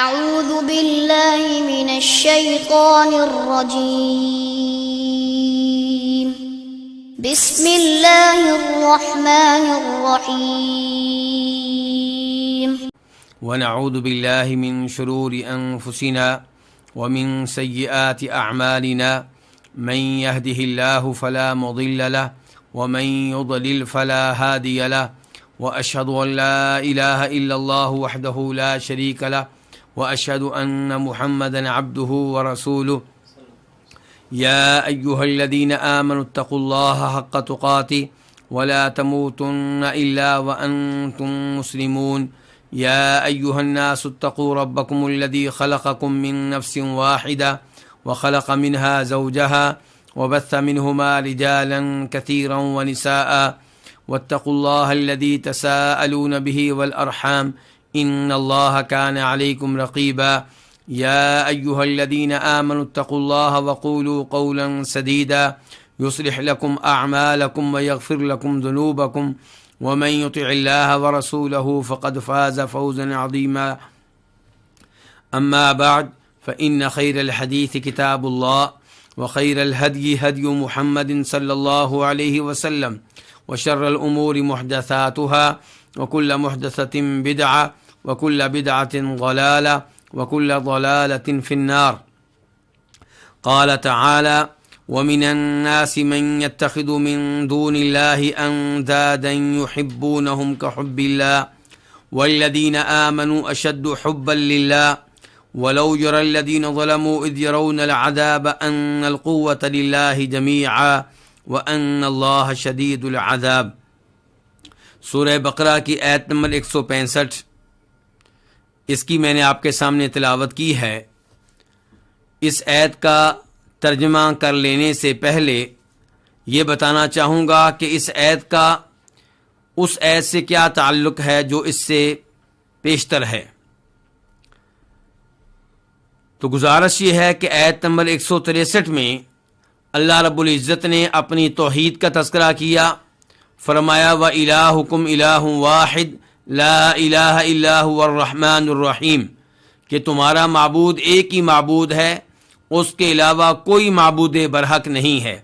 أعوذ بالله من الشيطان الرجيم بسم الله الرحمن الرحيم ونعوذ بالله من شرور أنفسنا ومن سيئات أعمالنا من يهده الله فلا مضل له ومن يضلل فلا هادي له وأشهد أن لا إله إلا الله وحده لا شريك له وأشهد أن محمدا عبده ورسوله يا أيها الذين آمنوا اتقوا الله حق تقاته ولا تموتن إلا وأنتم مسلمون يا أيها الناس اتقوا ربكم الذي خلقكم من نفس واحدة وخلق منها زوجها وبث منهما رجالا كثيرا ونساء واتقوا الله الذي تساءلون به والأرحام إن الله كان عليكم رقيبا يا أيها الذين آمنوا اتقوا الله وقولوا قولا سديدا يصلح لكم أعمالكم ويغفر لكم ذنوبكم ومن يطع الله ورسوله فقد فاز فوزا عظيما أما بعد فإن خير الحديث كتاب الله وخير الهدي هدي محمد صلى الله عليه وسلم وشر الأمور محدثاتها وكل محدثة بدعة وكل بدعة ضلالة وكل ضلالة في النار. قال تعالى: ومن الناس من يتخذ من دون الله أندادا يحبونهم كحب الله والذين آمنوا أشد حبا لله ولو يرى الذين ظلموا إذ يرون العذاب أن القوة لله جميعا وَأَنَّ اللَّهَ شَدِيدُ الْعَذَابِ. سورہ بقرہ کی آیت نمبر 165، اس کی میں نے آپ کے سامنے تلاوت کی ہے۔ اس آیت کا ترجمہ کر لینے سے پہلے یہ بتانا چاہوں گا کہ اس آیت کا اس آیت سے کیا تعلق ہے جو اس سے پیشتر ہے۔ تو گزارش یہ ہے کہ آیت نمبر 163 میں اللہ رب العزت نے اپنی توحید کا تذکرہ کیا، فرمایا وَإِلَٰهُكُمْ إِلَٰهٌ وَاحِدٌ لَا إِلَٰهَ إِلَّا هُوَ الرَّحْمَٰنُ الرَّحِيمُ، کہ تمہارا معبود ایک ہی معبود ہے، اس کے علاوہ کوئی معبود برحق نہیں ہے۔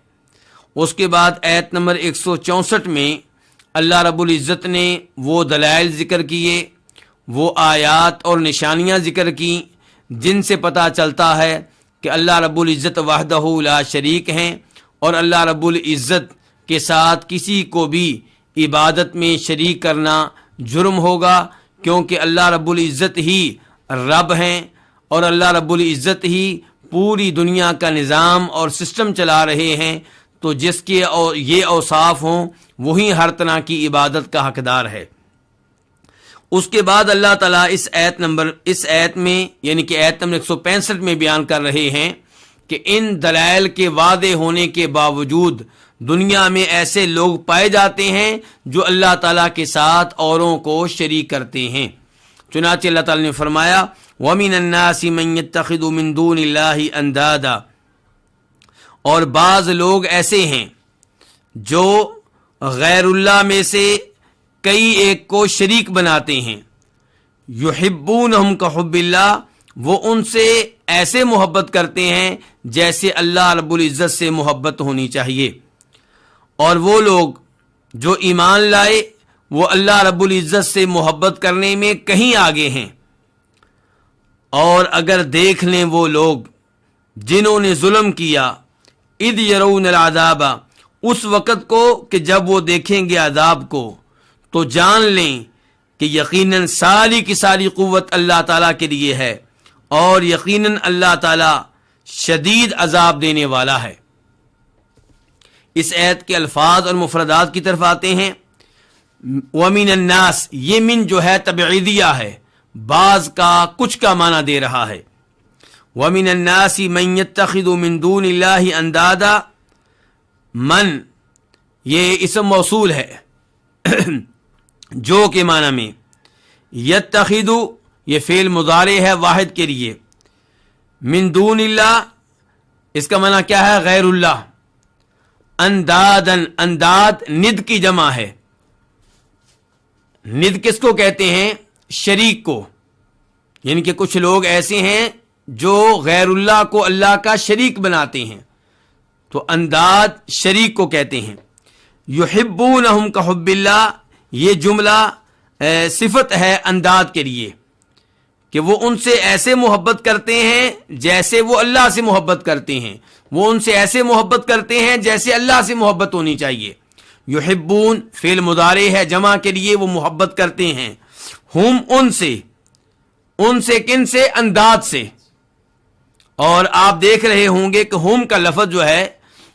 اس کے بعد آیت نمبر 164 میں اللہ رب العزت نے وہ دلائل ذکر کیے، وہ آیات اور نشانیاں ذکر کی جن سے پتہ چلتا ہے کہ اللہ رب العزت وحدہ لا شریک ہیں، اور اللہ رب العزت کے ساتھ کسی کو بھی عبادت میں شریک کرنا جرم ہوگا، کیونکہ اللہ رب العزت ہی رب ہیں اور اللہ رب العزت ہی پوری دنیا کا نظام اور سسٹم چلا رہے ہیں، تو جس کے یہ اوصاف ہوں وہی ہر طرح کی عبادت کا حقدار ہے۔ اس کے بعد اللہ تعالیٰ اس آیت میں یعنی کہ آیت نمبر 165 میں بیان کر رہے ہیں کہ ان دلائل کے واضح ہونے کے باوجود دنیا میں ایسے لوگ پائے جاتے ہیں جو اللہ تعالیٰ کے ساتھ اوروں کو شریک کرتے ہیں۔ چنانچہ اللہ تعالیٰ نے فرمایا وَمِنَ النَّاسِ مَن يَتَّخِذُ مِن دُونِ اللَّهِ أَندَادًا، اور بعض لوگ ایسے ہیں جو غیر اللہ میں سے کئی ایک کو شریک بناتے ہیں، یحبونہم کحب اللہ، وہ ان سے ایسے محبت کرتے ہیں جیسے اللہ رب العزت سے محبت ہونی چاہیے۔ اور وہ لوگ جو ایمان لائے وہ اللہ رب العزت سے محبت کرنے میں کہیں آگے ہیں، اور اگر دیکھ لیں وہ لوگ جنہوں نے ظلم کیا اذ یرون العذاب، اس وقت کو کہ جب وہ دیکھیں گے عذاب کو، تو جان لیں کہ یقیناً ساری کی ساری قوت اللہ تعالیٰ کے لیے ہے، اور یقیناً اللہ تعالیٰ شدید عذاب دینے والا ہے۔ اس آیت کے الفاظ اور مفردات کی طرف آتے ہیں۔ وَمِنَ النَّاسِ، یہ من جو ہے تبعیدیہ ہے، بعض کا کچھ کا معنی دے رہا ہے۔ وَمِنَ النَّاسِ مَن يَتَّخِذُ مِن دُونِ اللَّهِ أَندَادًا، من یہ اسم موصول ہے جو کے معنی میں، یتخذ یہ فعل مضارع ہے واحد کے لیے، من دون اللہ اس کا معنی کیا ہے؟ غیر اللہ۔ اندادن، انداد ند کی جمع ہے۔ ند کس کو کہتے ہیں؟ شریک کو، یعنی کہ کچھ لوگ ایسے ہیں جو غیر اللہ کو اللہ کا شریک بناتے ہیں، تو انداد شریک کو کہتے ہیں۔ یحبونہم کحب اللہ، یہ جملہ صفت ہے انداد کے لیے کہ وہ ان سے ایسے محبت کرتے ہیں جیسے وہ اللہ سے محبت کرتے ہیں، وہ ان سے ایسے محبت کرتے ہیں جیسے اللہ سے محبت ہونی چاہیے۔ یحبون فعل مضارع ہے جمع کے لیے، وہ محبت کرتے ہیں، ہم ان سے کن سے؟ انداد سے۔ اور آپ دیکھ رہے ہوں گے کہ ہم کا لفظ جو ہے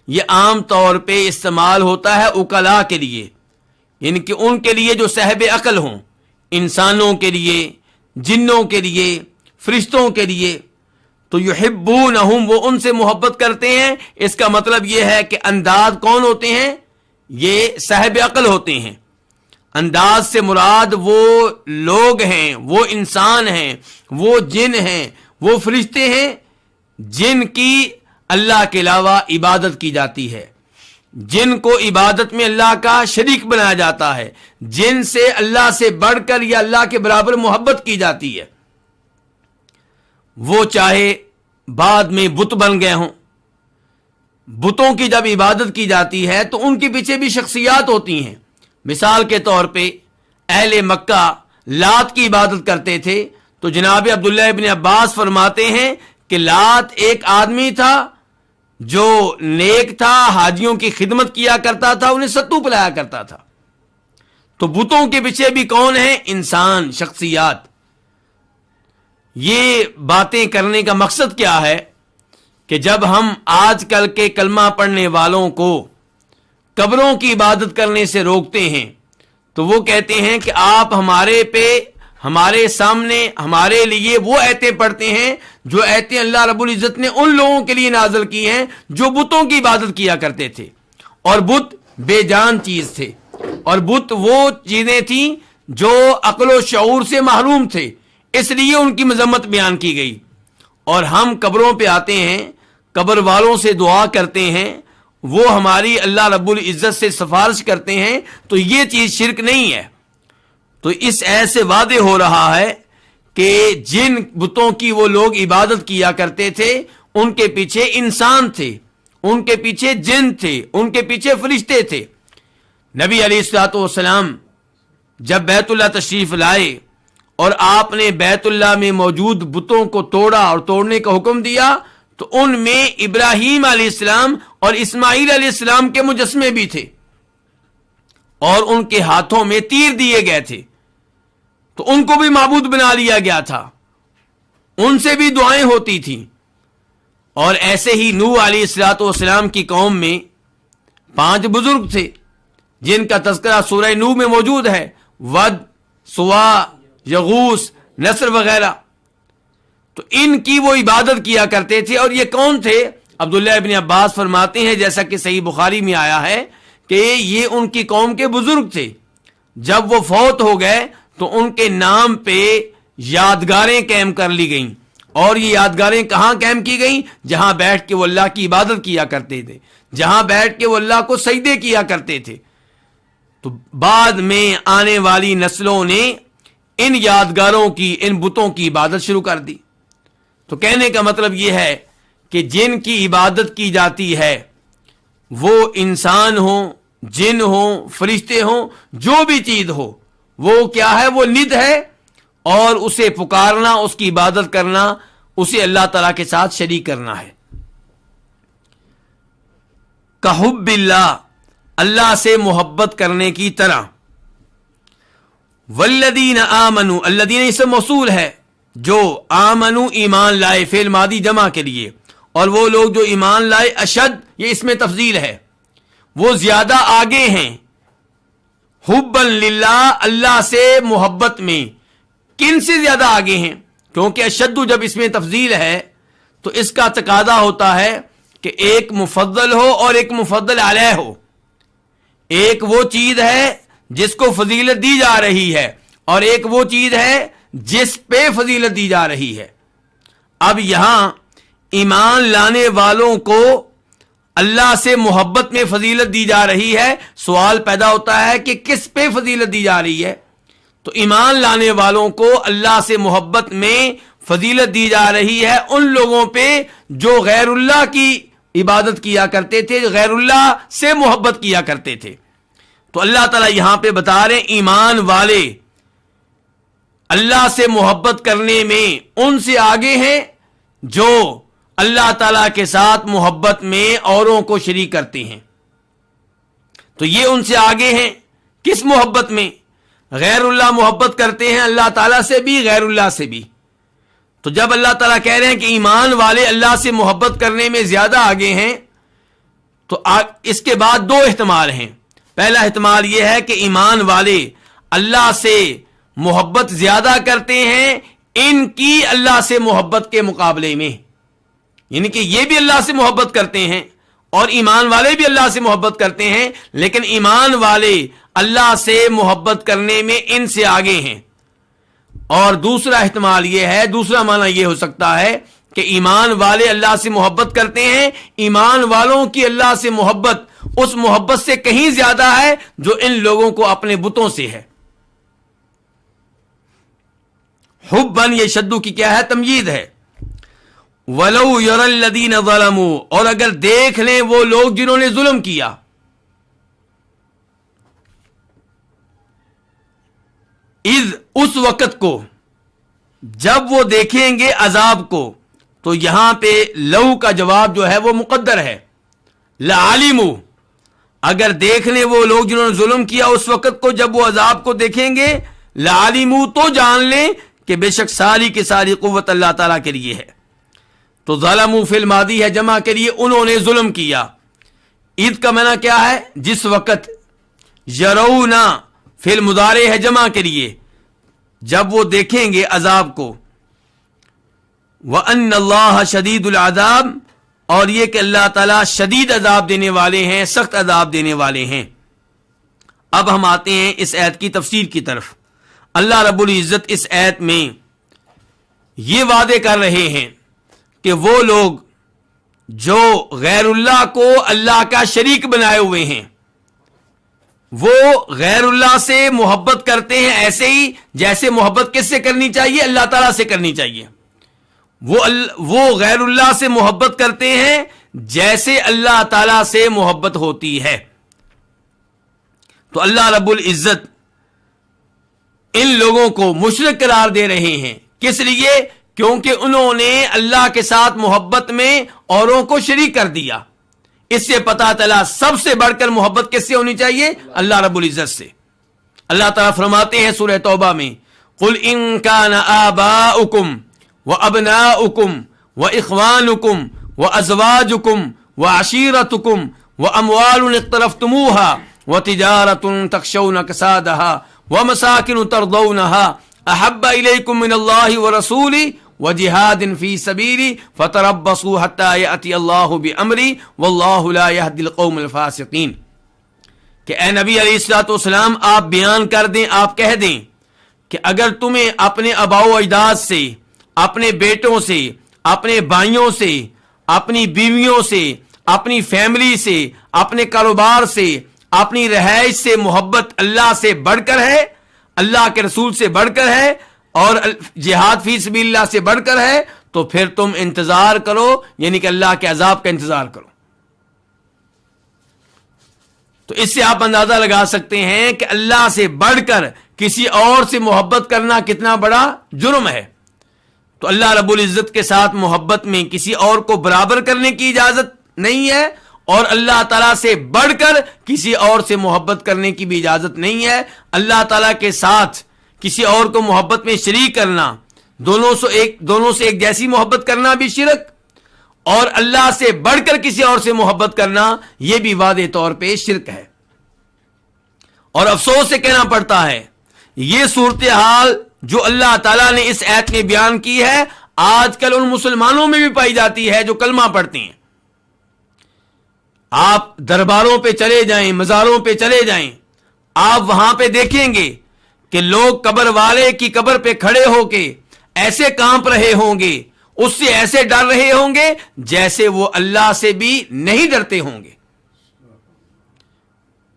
یہ عام طور پہ استعمال ہوتا ہے عقلاء کے لیے، یعنی کہ ان کے لیے جو صاحب عقل ہوں، انسانوں کے لیے، جنوں کے لیے، فرشتوں کے لیے۔ تو یحبونہم، وہ ان سے محبت کرتے ہیں، اس کا مطلب یہ ہے کہ انداد کون ہوتے ہیں؟ یہ صاحب عقل ہوتے ہیں۔ انداز سے مراد وہ لوگ ہیں، وہ انسان ہیں، وہ جن ہیں، وہ فرشتے ہیں جن کی اللہ کے علاوہ عبادت کی جاتی ہے، جن کو عبادت میں اللہ کا شریک بنایا جاتا ہے، جن سے اللہ سے بڑھ کر یا اللہ کے برابر محبت کی جاتی ہے۔ وہ چاہے بعد میں بت بن گئے ہوں، بتوں کی جب عبادت کی جاتی ہے تو ان کے پیچھے بھی شخصیات ہوتی ہیں۔ مثال کے طور پہ اہل مکہ لات کی عبادت کرتے تھے، تو جناب عبداللہ ابن عباس فرماتے ہیں کہ لات ایک آدمی تھا جو نیک تھا، حاجیوں کی خدمت کیا کرتا تھا، انہیں ستو پلایا کرتا تھا۔ تو بتوں کے پیچھے بھی کون ہیں؟ انسان، شخصیات۔ یہ باتیں کرنے کا مقصد کیا ہے کہ جب ہم آج کل کے کلمہ پڑھنے والوں کو قبروں کی عبادت کرنے سے روکتے ہیں تو وہ کہتے ہیں کہ آپ ہمارے سامنے ہمارے لیے وہ آیتیں پڑھتے ہیں جو آیتیں اللہ رب العزت نے ان لوگوں کے لیے نازل کی ہیں جو بتوں کی عبادت کیا کرتے تھے، اور بت بے جان چیز تھے، اور بت وہ چیزیں تھیں جو عقل و شعور سے محروم تھے، اس لیے ان کی مذمت بیان کی گئی۔ اور ہم قبروں پہ آتے ہیں، قبر والوں سے دعا کرتے ہیں، وہ ہماری اللہ رب العزت سے سفارش کرتے ہیں، تو یہ چیز شرک نہیں ہے۔ تو اس ایسے واضح ہو رہا ہے کہ جن بتوں کی وہ لوگ عبادت کیا کرتے تھے ان کے پیچھے انسان تھے، ان کے پیچھے جن تھے، ان کے پیچھے فرشتے تھے۔ نبی علیہ الصلوۃ والسلام جب بیت اللہ تشریف لائے اور آپ نے بیت اللہ میں موجود بتوں کو توڑا اور توڑنے کا حکم دیا، تو ان میں ابراہیم علیہ السلام اور اسماعیل علیہ السلام کے مجسمے بھی تھے، اور ان کے ہاتھوں میں تیر دیے گئے تھے، تو ان کو بھی معبود بنا لیا گیا تھا، ان سے بھی دعائیں ہوتی تھیں۔ اور ایسے ہی نوح علیہ السلام کی قوم میں 5 بزرگ تھے جن کا تذکرہ سورہ نوح میں موجود ہے، ود، سوا، یغوث، نصر وغیرہ۔ تو ان کی وہ عبادت کیا کرتے تھے، اور یہ کون تھے؟ عبداللہ ابن عباس فرماتے ہیں جیسا کہ صحیح بخاری میں آیا ہے کہ یہ ان کی قوم کے بزرگ تھے، جب وہ فوت ہو گئے تو ان کے نام پہ یادگاریں قائم کر لی گئیں، اور یہ یادگاریں کہاں قائم کی گئیں؟ جہاں بیٹھ کے وہ اللہ کی عبادت کیا کرتے تھے، جہاں بیٹھ کے وہ اللہ کو سجدے کیا کرتے تھے۔ تو بعد میں آنے والی نسلوں نے ان یادگاروں کی، ان بتوں کی عبادت شروع کر دی۔ تو کہنے کا مطلب یہ ہے کہ جن کی عبادت کی جاتی ہے وہ انسان ہوں، جن ہوں، فرشتے ہوں، جو بھی چیز ہو، وہ کیا ہے؟ وہ ند ہے، اور اسے پکارنا، اس کی عبادت کرنا، اسے اللہ تعالیٰ کے ساتھ شریک کرنا ہے۔ کحب اللہ، اللہ سے محبت کرنے کی طرح۔ والذین آمنوا، الذین اسم موصول ہے، جو آمنوا ایمان لائے، فعل ماضی جمع کے لیے، اور وہ لوگ جو ایمان لائے، اشد یہ اس میں تفضیل ہے، وہ زیادہ آگے ہیں، حبا للہ، اللہ سے محبت میں۔ کن سے زیادہ آگے ہیں؟ کیونکہ اشد جب اس میں تفضیل ہے تو اس کا تقاضا ہوتا ہے کہ ایک مفضل ہو اور ایک مفضل علیہ ہو۔ ایک وہ چیز ہے جس کو فضیلت دی جا رہی ہے، اور ایک وہ چیز ہے جس پہ فضیلت دی جا رہی ہے۔ اب یہاں ایمان لانے والوں کو اللہ سے محبت میں فضیلت دی جا رہی ہے، سوال پیدا ہوتا ہے کہ کس پہ فضیلت دی جا رہی ہے؟ تو ایمان لانے والوں کو اللہ سے محبت میں فضیلت دی جا رہی ہے ان لوگوں پہ جو غیر اللہ کی عبادت کیا کرتے تھے، غیر اللہ سے محبت کیا کرتے تھے۔ تو اللہ تعالیٰ یہاں پہ بتا رہے ہیں ایمان والے اللہ سے محبت کرنے میں ان سے آگے ہیں جو اللہ تعالیٰ کے ساتھ محبت میں اوروں کو شریک کرتے ہیں۔ تو یہ ان سے آگے ہیں کس محبت میں؟ غیر اللہ محبت کرتے ہیں اللہ تعالیٰ سے بھی، غیر اللہ سے بھی۔ تو جب اللہ تعالیٰ کہہ رہے ہیں کہ ایمان والے اللہ سے محبت کرنے میں زیادہ آگے ہیں، تو اس کے بعد دو احتمال ہیں۔ پہلا احتمال یہ ہے کہ ایمان والے اللہ سے محبت زیادہ کرتے ہیں ان کی اللہ سے محبت کے مقابلے میں، یعنی کہ یہ بھی اللہ سے محبت کرتے ہیں اور ایمان والے بھی اللہ سے محبت کرتے ہیں، لیکن ایمان والے اللہ سے محبت کرنے میں ان سے آگے ہیں۔ اور دوسرا احتمال یہ ہے، دوسرا معنی یہ ہو سکتا ہے کہ ایمان والے اللہ سے محبت کرتے ہیں، ایمان والوں کی اللہ سے محبت اس محبت سے کہیں زیادہ ہے جو ان لوگوں کو اپنے بتوں سے ہے۔ حبًا یہ شدو کی کیا ہے؟ تمجید ہے۔ وَلَوْ يَرَى الَّذِينَ ظَلَمُوا، اور اگر دیکھ لیں وہ لوگ جنہوں نے ظلم کیا، اذ اس وقت کو جب وہ دیکھیں گے عذاب کو، تو یہاں پہ لو کا جواب جو ہے وہ مقدر ہے۔ لَعَلِمُوا، اگر دیکھ لیں وہ لوگ جنہوں نے ظلم کیا اس وقت کو جب وہ عذاب کو دیکھیں گے، لَعَلِمُوا تو جان لیں کہ بے شک ساری کی ساری قوت اللہ تعالیٰ کے لیے ہے۔ تو ظلموا فی الماضی ہے، جمع کے لیے انہوں نے ظلم کیا۔ عید کا معنی کیا ہے؟ جس وقت۔ یرونا فی المضارع ہے، جمع کے لیے جب وہ دیکھیں گے عذاب کو۔ وَأَنَّ اللَّهَ شَدِيدُ الْعَذَابِ، اور یہ کہ اللہ تعالیٰ شدید عذاب دینے والے ہیں، سخت عذاب دینے والے ہیں۔ اب ہم آتے ہیں اس آیت کی تفسیر کی طرف۔ اللہ رب العزت اس آیت میں یہ وعدے کر رہے ہیں کہ وہ لوگ جو غیر اللہ کو اللہ کا شریک بنائے ہوئے ہیں، وہ غیر اللہ سے محبت کرتے ہیں ایسے ہی جیسے محبت کس سے کرنی چاہیے؟ اللہ تعالیٰ سے کرنی چاہیے۔ وہ غیر اللہ سے محبت کرتے ہیں جیسے اللہ تعالیٰ سے محبت ہوتی ہے۔ تو اللہ رب العزت ان لوگوں کو مشرک قرار دے رہے ہیں۔ کس لیے؟ کیونکہ انہوں نے اللہ کے ساتھ محبت میں اوروں کو شریک کر دیا۔ اس سے پتہ چلا سب سے بڑھ کر محبت کس سے ہونی چاہیے؟ اللہ رب العزت سے۔ اللہ تعالیٰ فرماتے ہیں سورہ توبہ میں، قُلْ إِن كَانَ آبَاؤُكُمْ وَأَبْنَاؤُكُمْ وَإِخْوَانُكُمْ وَأَزْوَاجُكُمْ وَعَشِيرَتُكُمْ وَأَمْوَالٌ اقْتَرَفْتُمُوهَا وَتِجَارَةٌ تَخْشَوْنَ كَسَادَهَا وَمَسَاكِنُ تَرْضَوْنَهَا أَحَبَّ إِلَيْكُم مِّنَ اللَّهِ وَرَسُولِهِ وَجِهَادٍ فِي سَبِيلِهِ فَتَرَبَّصُوا حَتَّى يَأْتِيَ اللَّهُ بِأَمْرِهِ وَاللَّهُ لَا يَهْدِي الْقَوْمَ الْفَاسِقِينَ، کہ اے نبی علیہ الصلوۃ والسلام آپ بیان کر دیں، آپ کہہ دیں کہ اگر تمہیں اپنے آباء و اجداد سے، اپنے بیٹوں سے، اپنے بھائیوں سے، اپنی بیویوں سے، اپنی فیملی سے، اپنے کاروبار سے، اپنی رہائش سے محبت اللہ سے بڑھ کر ہے، اللہ کے رسول سے بڑھ کر ہے، اور جہاد فی سبیل اللہ سے بڑھ کر ہے، تو پھر تم انتظار کرو، یعنی کہ اللہ کے عذاب کا انتظار کرو۔ تو اس سے آپ اندازہ لگا سکتے ہیں کہ اللہ سے بڑھ کر کسی اور سے محبت کرنا کتنا بڑا جرم ہے۔ تو اللہ رب العزت کے ساتھ محبت میں کسی اور کو برابر کرنے کی اجازت نہیں ہے، اور اللہ تعالیٰ سے بڑھ کر کسی اور سے محبت کرنے کی بھی اجازت نہیں ہے۔ اللہ تعالیٰ کے ساتھ کسی اور کو محبت میں شریک کرنا، دونوں سے ایک جیسی محبت کرنا بھی شرک، اور اللہ سے بڑھ کر کسی اور سے محبت کرنا یہ بھی واضح طور پہ شرک ہے۔ اور افسوس سے کہنا پڑتا ہے یہ صورتحال جو اللہ تعالیٰ نے اس آیت میں بیان کی ہے آج کل ان مسلمانوں میں بھی پائی جاتی ہے جو کلمہ پڑھتے ہیں۔ آپ درباروں پہ چلے جائیں، مزاروں پہ چلے جائیں، آپ وہاں پہ دیکھیں گے کہ لوگ قبر والے کی قبر پہ کھڑے ہو کے ایسے کانپ رہے ہوں گے، اس سے ایسے ڈر رہے ہوں گے جیسے وہ اللہ سے بھی نہیں ڈرتے ہوں گے۔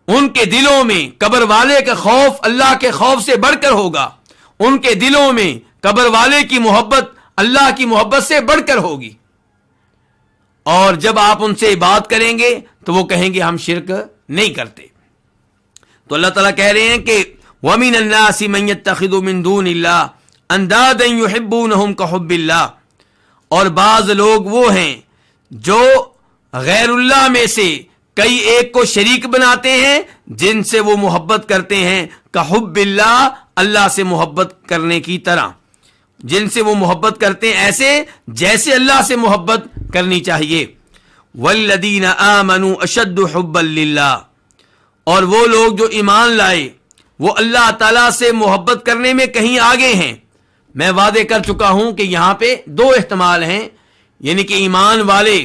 ان کے دلوں میں قبر والے کا خوف اللہ کے خوف سے بڑھ کر ہوگا، ان کے دلوں میں قبر والے کی محبت اللہ کی محبت سے بڑھ کر ہوگی، اور جب آپ ان سے بات کریں گے تو وہ کہیں گے ہم شرک نہیں کرتے۔ تو اللہ تعالیٰ کہہ رہے ہیں کہ وَمِنَ النَّاسِ مَن يَتَّخِذُ مِن دُونِ اللَّهِ أَندَادًا يُحِبُّونَهُمْ كَحُبِّ اللَّهِ، اور بعض لوگ وہ ہیں جو غیر اللہ میں سے کئی ایک کو شریک بناتے ہیں جن سے وہ محبت کرتے ہیں، کحب اللہ، اللہ سے محبت کرنے کی طرح، جن سے وہ محبت کرتے ہیں ایسے جیسے اللہ سے محبت کرنی چاہیے۔ والذین آمنوا اشد حبا للہ، اور وہ لوگ جو ایمان لائے وہ اللہ تعالیٰ سے محبت کرنے میں کہیں آگے ہیں۔ میں وعدے کر چکا ہوں کہ یہاں پہ دو احتمال ہیں، یعنی کہ ایمان والے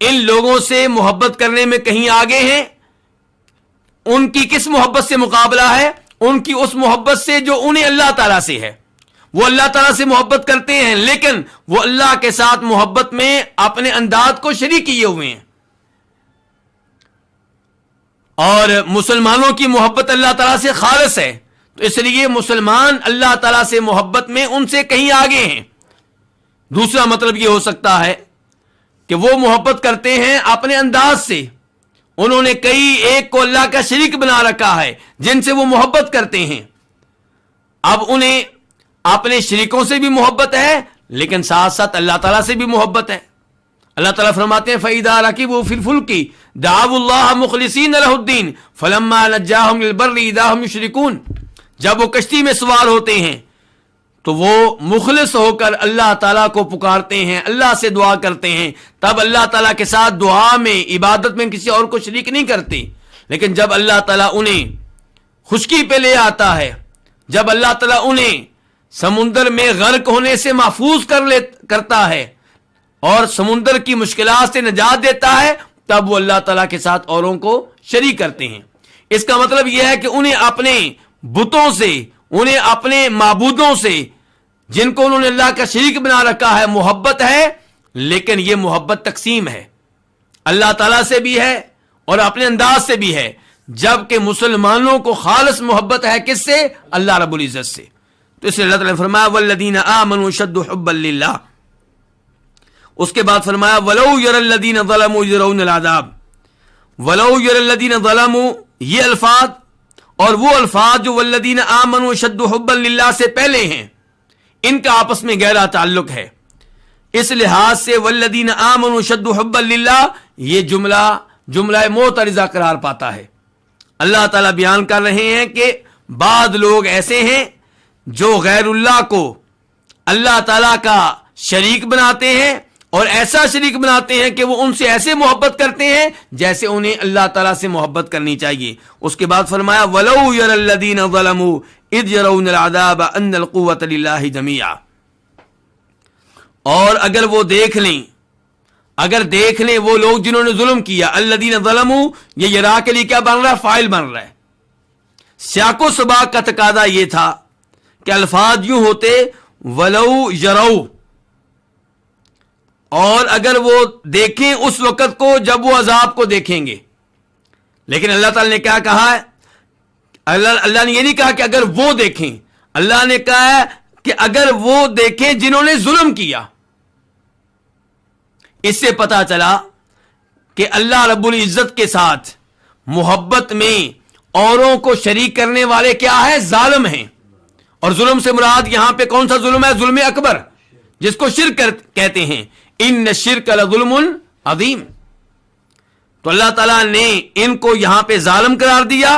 ان لوگوں سے محبت کرنے میں کہیں آگے ہیں۔ ان کی کس محبت سے مقابلہ ہے؟ ان کی اس محبت سے جو انہیں اللہ تعالیٰ سے ہے۔ وہ اللہ تعالیٰ سے محبت کرتے ہیں لیکن وہ اللہ کے ساتھ محبت میں اپنے انداز کو شریک کیے ہوئے ہیں، اور مسلمانوں کی محبت اللہ تعالیٰ سے خالص ہے، تو اس لیے مسلمان اللہ تعالیٰ سے محبت میں ان سے کہیں آگے ہیں۔ دوسرا مطلب یہ ہو سکتا ہے کہ وہ محبت کرتے ہیں اپنے انداز سے، انہوں نے کئی ایک کو اللہ کا شریک بنا رکھا ہے جن سے وہ محبت کرتے ہیں۔ اب انہیں اپنے شریکوں سے بھی محبت ہے لیکن ساتھ ساتھ اللہ تعالیٰ سے بھی محبت ہے۔ اللہ تعالیٰ فرماتے ہیں فَإِذَا رَكِبُوا فِي الْفُلْكِ دَعَوُا اللَّهَ مُخْلِصِينَ لَهُ الدِّينَ فَلَمَّا نَجَّاهُمْ لِلْبَرِّ إِذَا هُمْ يُشْرِكُونَ، جب وہ کشتی میں سوار ہوتے ہیں تو وہ مخلص ہو کر اللہ تعالیٰ کو پکارتے ہیں، اللہ سے دعا کرتے ہیں، تب اللہ تعالیٰ کے ساتھ دعا میں عبادت میں کسی اور کو شریک نہیں کرتے۔ لیکن جب اللہ تعالیٰ انہیں خشکی پہ لے آتا ہے، جب اللہ تعالیٰ انہیں سمندر میں غرق ہونے سے محفوظ کرتا ہے اور سمندر کی مشکلات سے نجات دیتا ہے، تب وہ اللہ تعالیٰ کے ساتھ اوروں کو شریک کرتے ہیں۔ اس کا مطلب یہ ہے کہ انہیں اپنے بتوں سے، انہیں اپنے معبودوں سے جن کو انہوں نے اللہ کا شریک بنا رکھا ہے محبت ہے، لیکن یہ محبت تقسیم ہے، اللہ تعالیٰ سے بھی ہے اور اپنے انداز سے بھی ہے، جبکہ مسلمانوں کو خالص محبت ہے کس سے؟ اللہ رب العزت سے۔ تو اس لیے اللہ تعالیٰ نے فرمایا والذین آمنوا اشد حبا للہ۔ اس کے بعد فرمایا ولو یری الذین ظلموا یرون العذاب، ولو یری الذین ظلموا، یہ الفاظ اور وہ الفاظ جو والذین آمنوا اشد حبا للہ سے پہلے ہیں، ان کا آپس میں گہرا تعلق ہے۔ اس لحاظ سے والذین آمنوا اشد حبا للہ یہ جملہ معترضہ قرار پاتا ہے۔ اللہ تعالیٰ بیان کر رہے ہیں کہ بعض لوگ ایسے ہیں جو غیر اللہ کو اللہ تعالیٰ کا شریک بناتے ہیں، اور ایسا شریک بناتے ہیں کہ وہ ان سے ایسے محبت کرتے ہیں جیسے انہیں اللہ تعالیٰ سے محبت کرنی چاہیے۔ اس کے بعد فرمایا وَلَوْ يَرَى الَّذِينَ ظَلَمُوا إِذْ يَرَوْنَ الْعَذَابَ أَنَّ الْقُوَّةَ لِلَّهِ جَمِيعًا، اور اگر وہ دیکھ لیں وہ لوگ جنہوں نے ظلم کیا، الذین ظلموا، یہ یرا کے لیے کیا بن رہا ہے؟ فاعل بن رہا ہے۔ سیاق و سباق کا تقاضا یہ تھا کہ الفاظ یوں ہوتے ولو یرو، اور اگر وہ دیکھیں اس وقت کو جب وہ عذاب کو دیکھیں گے، لیکن اللہ تعالی نے کیا کہا ہے؟ اللہ نے یہ نہیں کہا کہ اگر وہ دیکھیں، اللہ نے کہا ہے کہ اگر وہ دیکھیں جنہوں نے ظلم کیا۔ اس سے پتا چلا کہ اللہ رب العزت کے ساتھ محبت میں اوروں کو شریک کرنے والے کیا ہے؟ ظالم ہیں۔ اور ظلم سے مراد یہاں پہ کون سا ظلم ہے؟ ظلم اکبر، جس کو شرک کہتے ہیں۔ ان الشرک لظلم عظیم۔ تو اللہ تعالیٰ نے ان کو یہاں پہ ظالم قرار دیا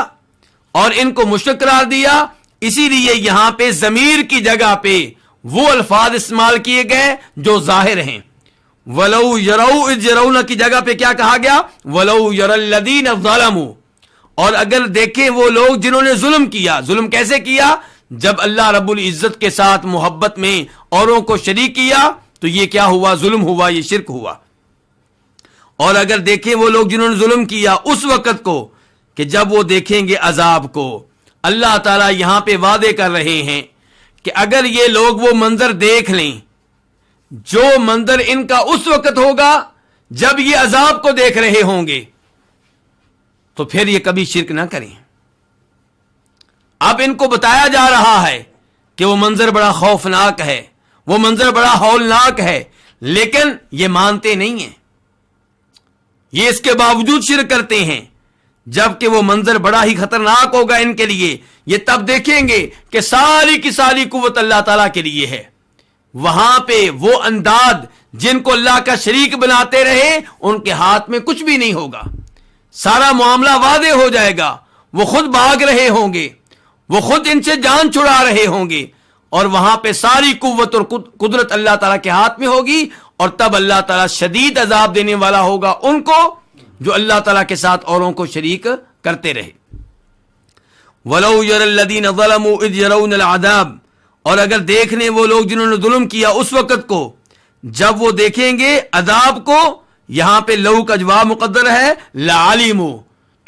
اور ان کو مشرک قرار دیا، اسی لیے یہاں پہ ضمیر کی جگہ پہ وہ الفاظ استعمال کیے گئے جو ظاہر ہیں۔ وَلَوْ يَرَوْا إِذْ يَرَوْنَ کی جگہ پہ کیا کہا گیا؟ وَلَوْ يَرَى الَّذِينَ ظَلَمُوا، اور اگر دیکھیں وہ لوگ جنہوں نے ظلم کیا۔ ظلم کیسے کیا؟ جب اللہ رب العزت کے ساتھ محبت میں اوروں کو شریک کیا تو یہ کیا ہوا؟ ظلم ہوا، یہ شرک ہوا۔ اور اگر دیکھیں وہ لوگ جنہوں نے ظلم کیا اس وقت کو کہ جب وہ دیکھیں گے عذاب کو، اللہ تعالیٰ یہاں پہ وعدے کر رہے ہیں کہ اگر یہ لوگ وہ منظر دیکھ لیں جو منظر ان کا اس وقت ہوگا جب یہ عذاب کو دیکھ رہے ہوں گے، تو پھر یہ کبھی شرک نہ کریں۔ اب ان کو بتایا جا رہا ہے کہ وہ منظر بڑا خوفناک ہے، وہ منظر بڑا ہولناک ہے، لیکن یہ مانتے نہیں ہیں، یہ اس کے باوجود شرک کرتے ہیں، جبکہ وہ منظر بڑا ہی خطرناک ہوگا ان کے لیے۔ یہ تب دیکھیں گے کہ ساری کی ساری قوت اللہ تعالیٰ کے لیے ہے۔ وہاں پہ وہ انداد جن کو اللہ کا شریک بناتے رہے ان کے ہاتھ میں کچھ بھی نہیں ہوگا، سارا معاملہ واضح ہو جائے گا، وہ خود بھاگ رہے ہوں گے، وہ خود ان سے جان چھڑا رہے ہوں گے، اور وہاں پہ ساری قوت اور قدرت اللہ تعالیٰ کے ہاتھ میں ہوگی، اور تب اللہ تعالیٰ شدید عذاب دینے والا ہوگا ان کو جو اللہ تعالیٰ کے ساتھ اوروں کو شریک کرتے رہے۔ وَلَوْ يَرَى الَّذِينَ ظَلَمُوا إِذْ يَرَوْنَ الْعَذَابَ، اور اگر دیکھنے وہ لوگ جنہوں نے ظلم کیا اس وقت کو جب وہ دیکھیں گے عذاب کو، یہاں پہ لو کا جواب مقدر ہے لَعَلِمُوا،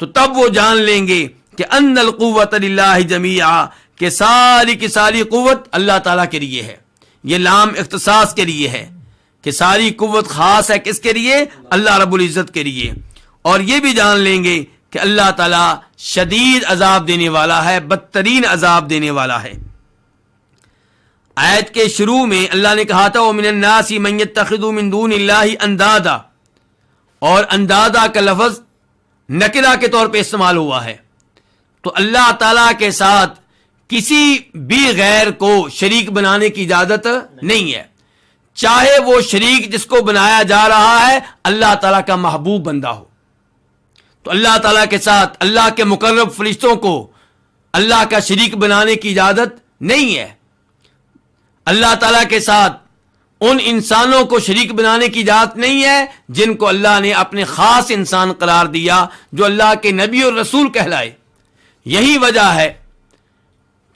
تو تب وہ جان لیں گے کہ ان القوت للہ جمیعا، کہ ساری کی ساری قوت اللہ تعالیٰ کے لیے ہے۔ یہ لام اختصاص کے لیے ہے کہ ساری قوت خاص ہے کس کے لیے؟ اللہ رب العزت کے لیے۔ اور یہ بھی جان لیں گے کہ اللہ تعالیٰ شدید عذاب دینے والا ہے، بدترین عذاب دینے والا ہے۔ آیت کے شروع میں اللہ نے کہا تھا وَمِنَ النَّاسِ مَن يَتَّخِذُ مِن دُونِ اللَّهِ اندادا، اور اندادا کا لفظ نکرہ کے طور پہ استعمال ہوا ہے، تو اللہ تعالیٰ کے ساتھ کسی بھی غیر کو شریک بنانے کی اجازت نہیں ہے، چاہے وہ شریک جس کو بنایا جا رہا ہے اللہ تعالیٰ کا محبوب بندہ ہو۔ تو اللہ تعالیٰ کے ساتھ اللہ کے مقرب فرشتوں کو اللہ کا شریک بنانے کی اجازت نہیں ہے، اللہ تعالیٰ کے ساتھ ان انسانوں کو شریک بنانے کی اجازت نہیں ہے جن کو اللہ نے اپنے خاص انسان قرار دیا، جو اللہ کے نبی اور رسول کہلائے۔ یہی وجہ ہے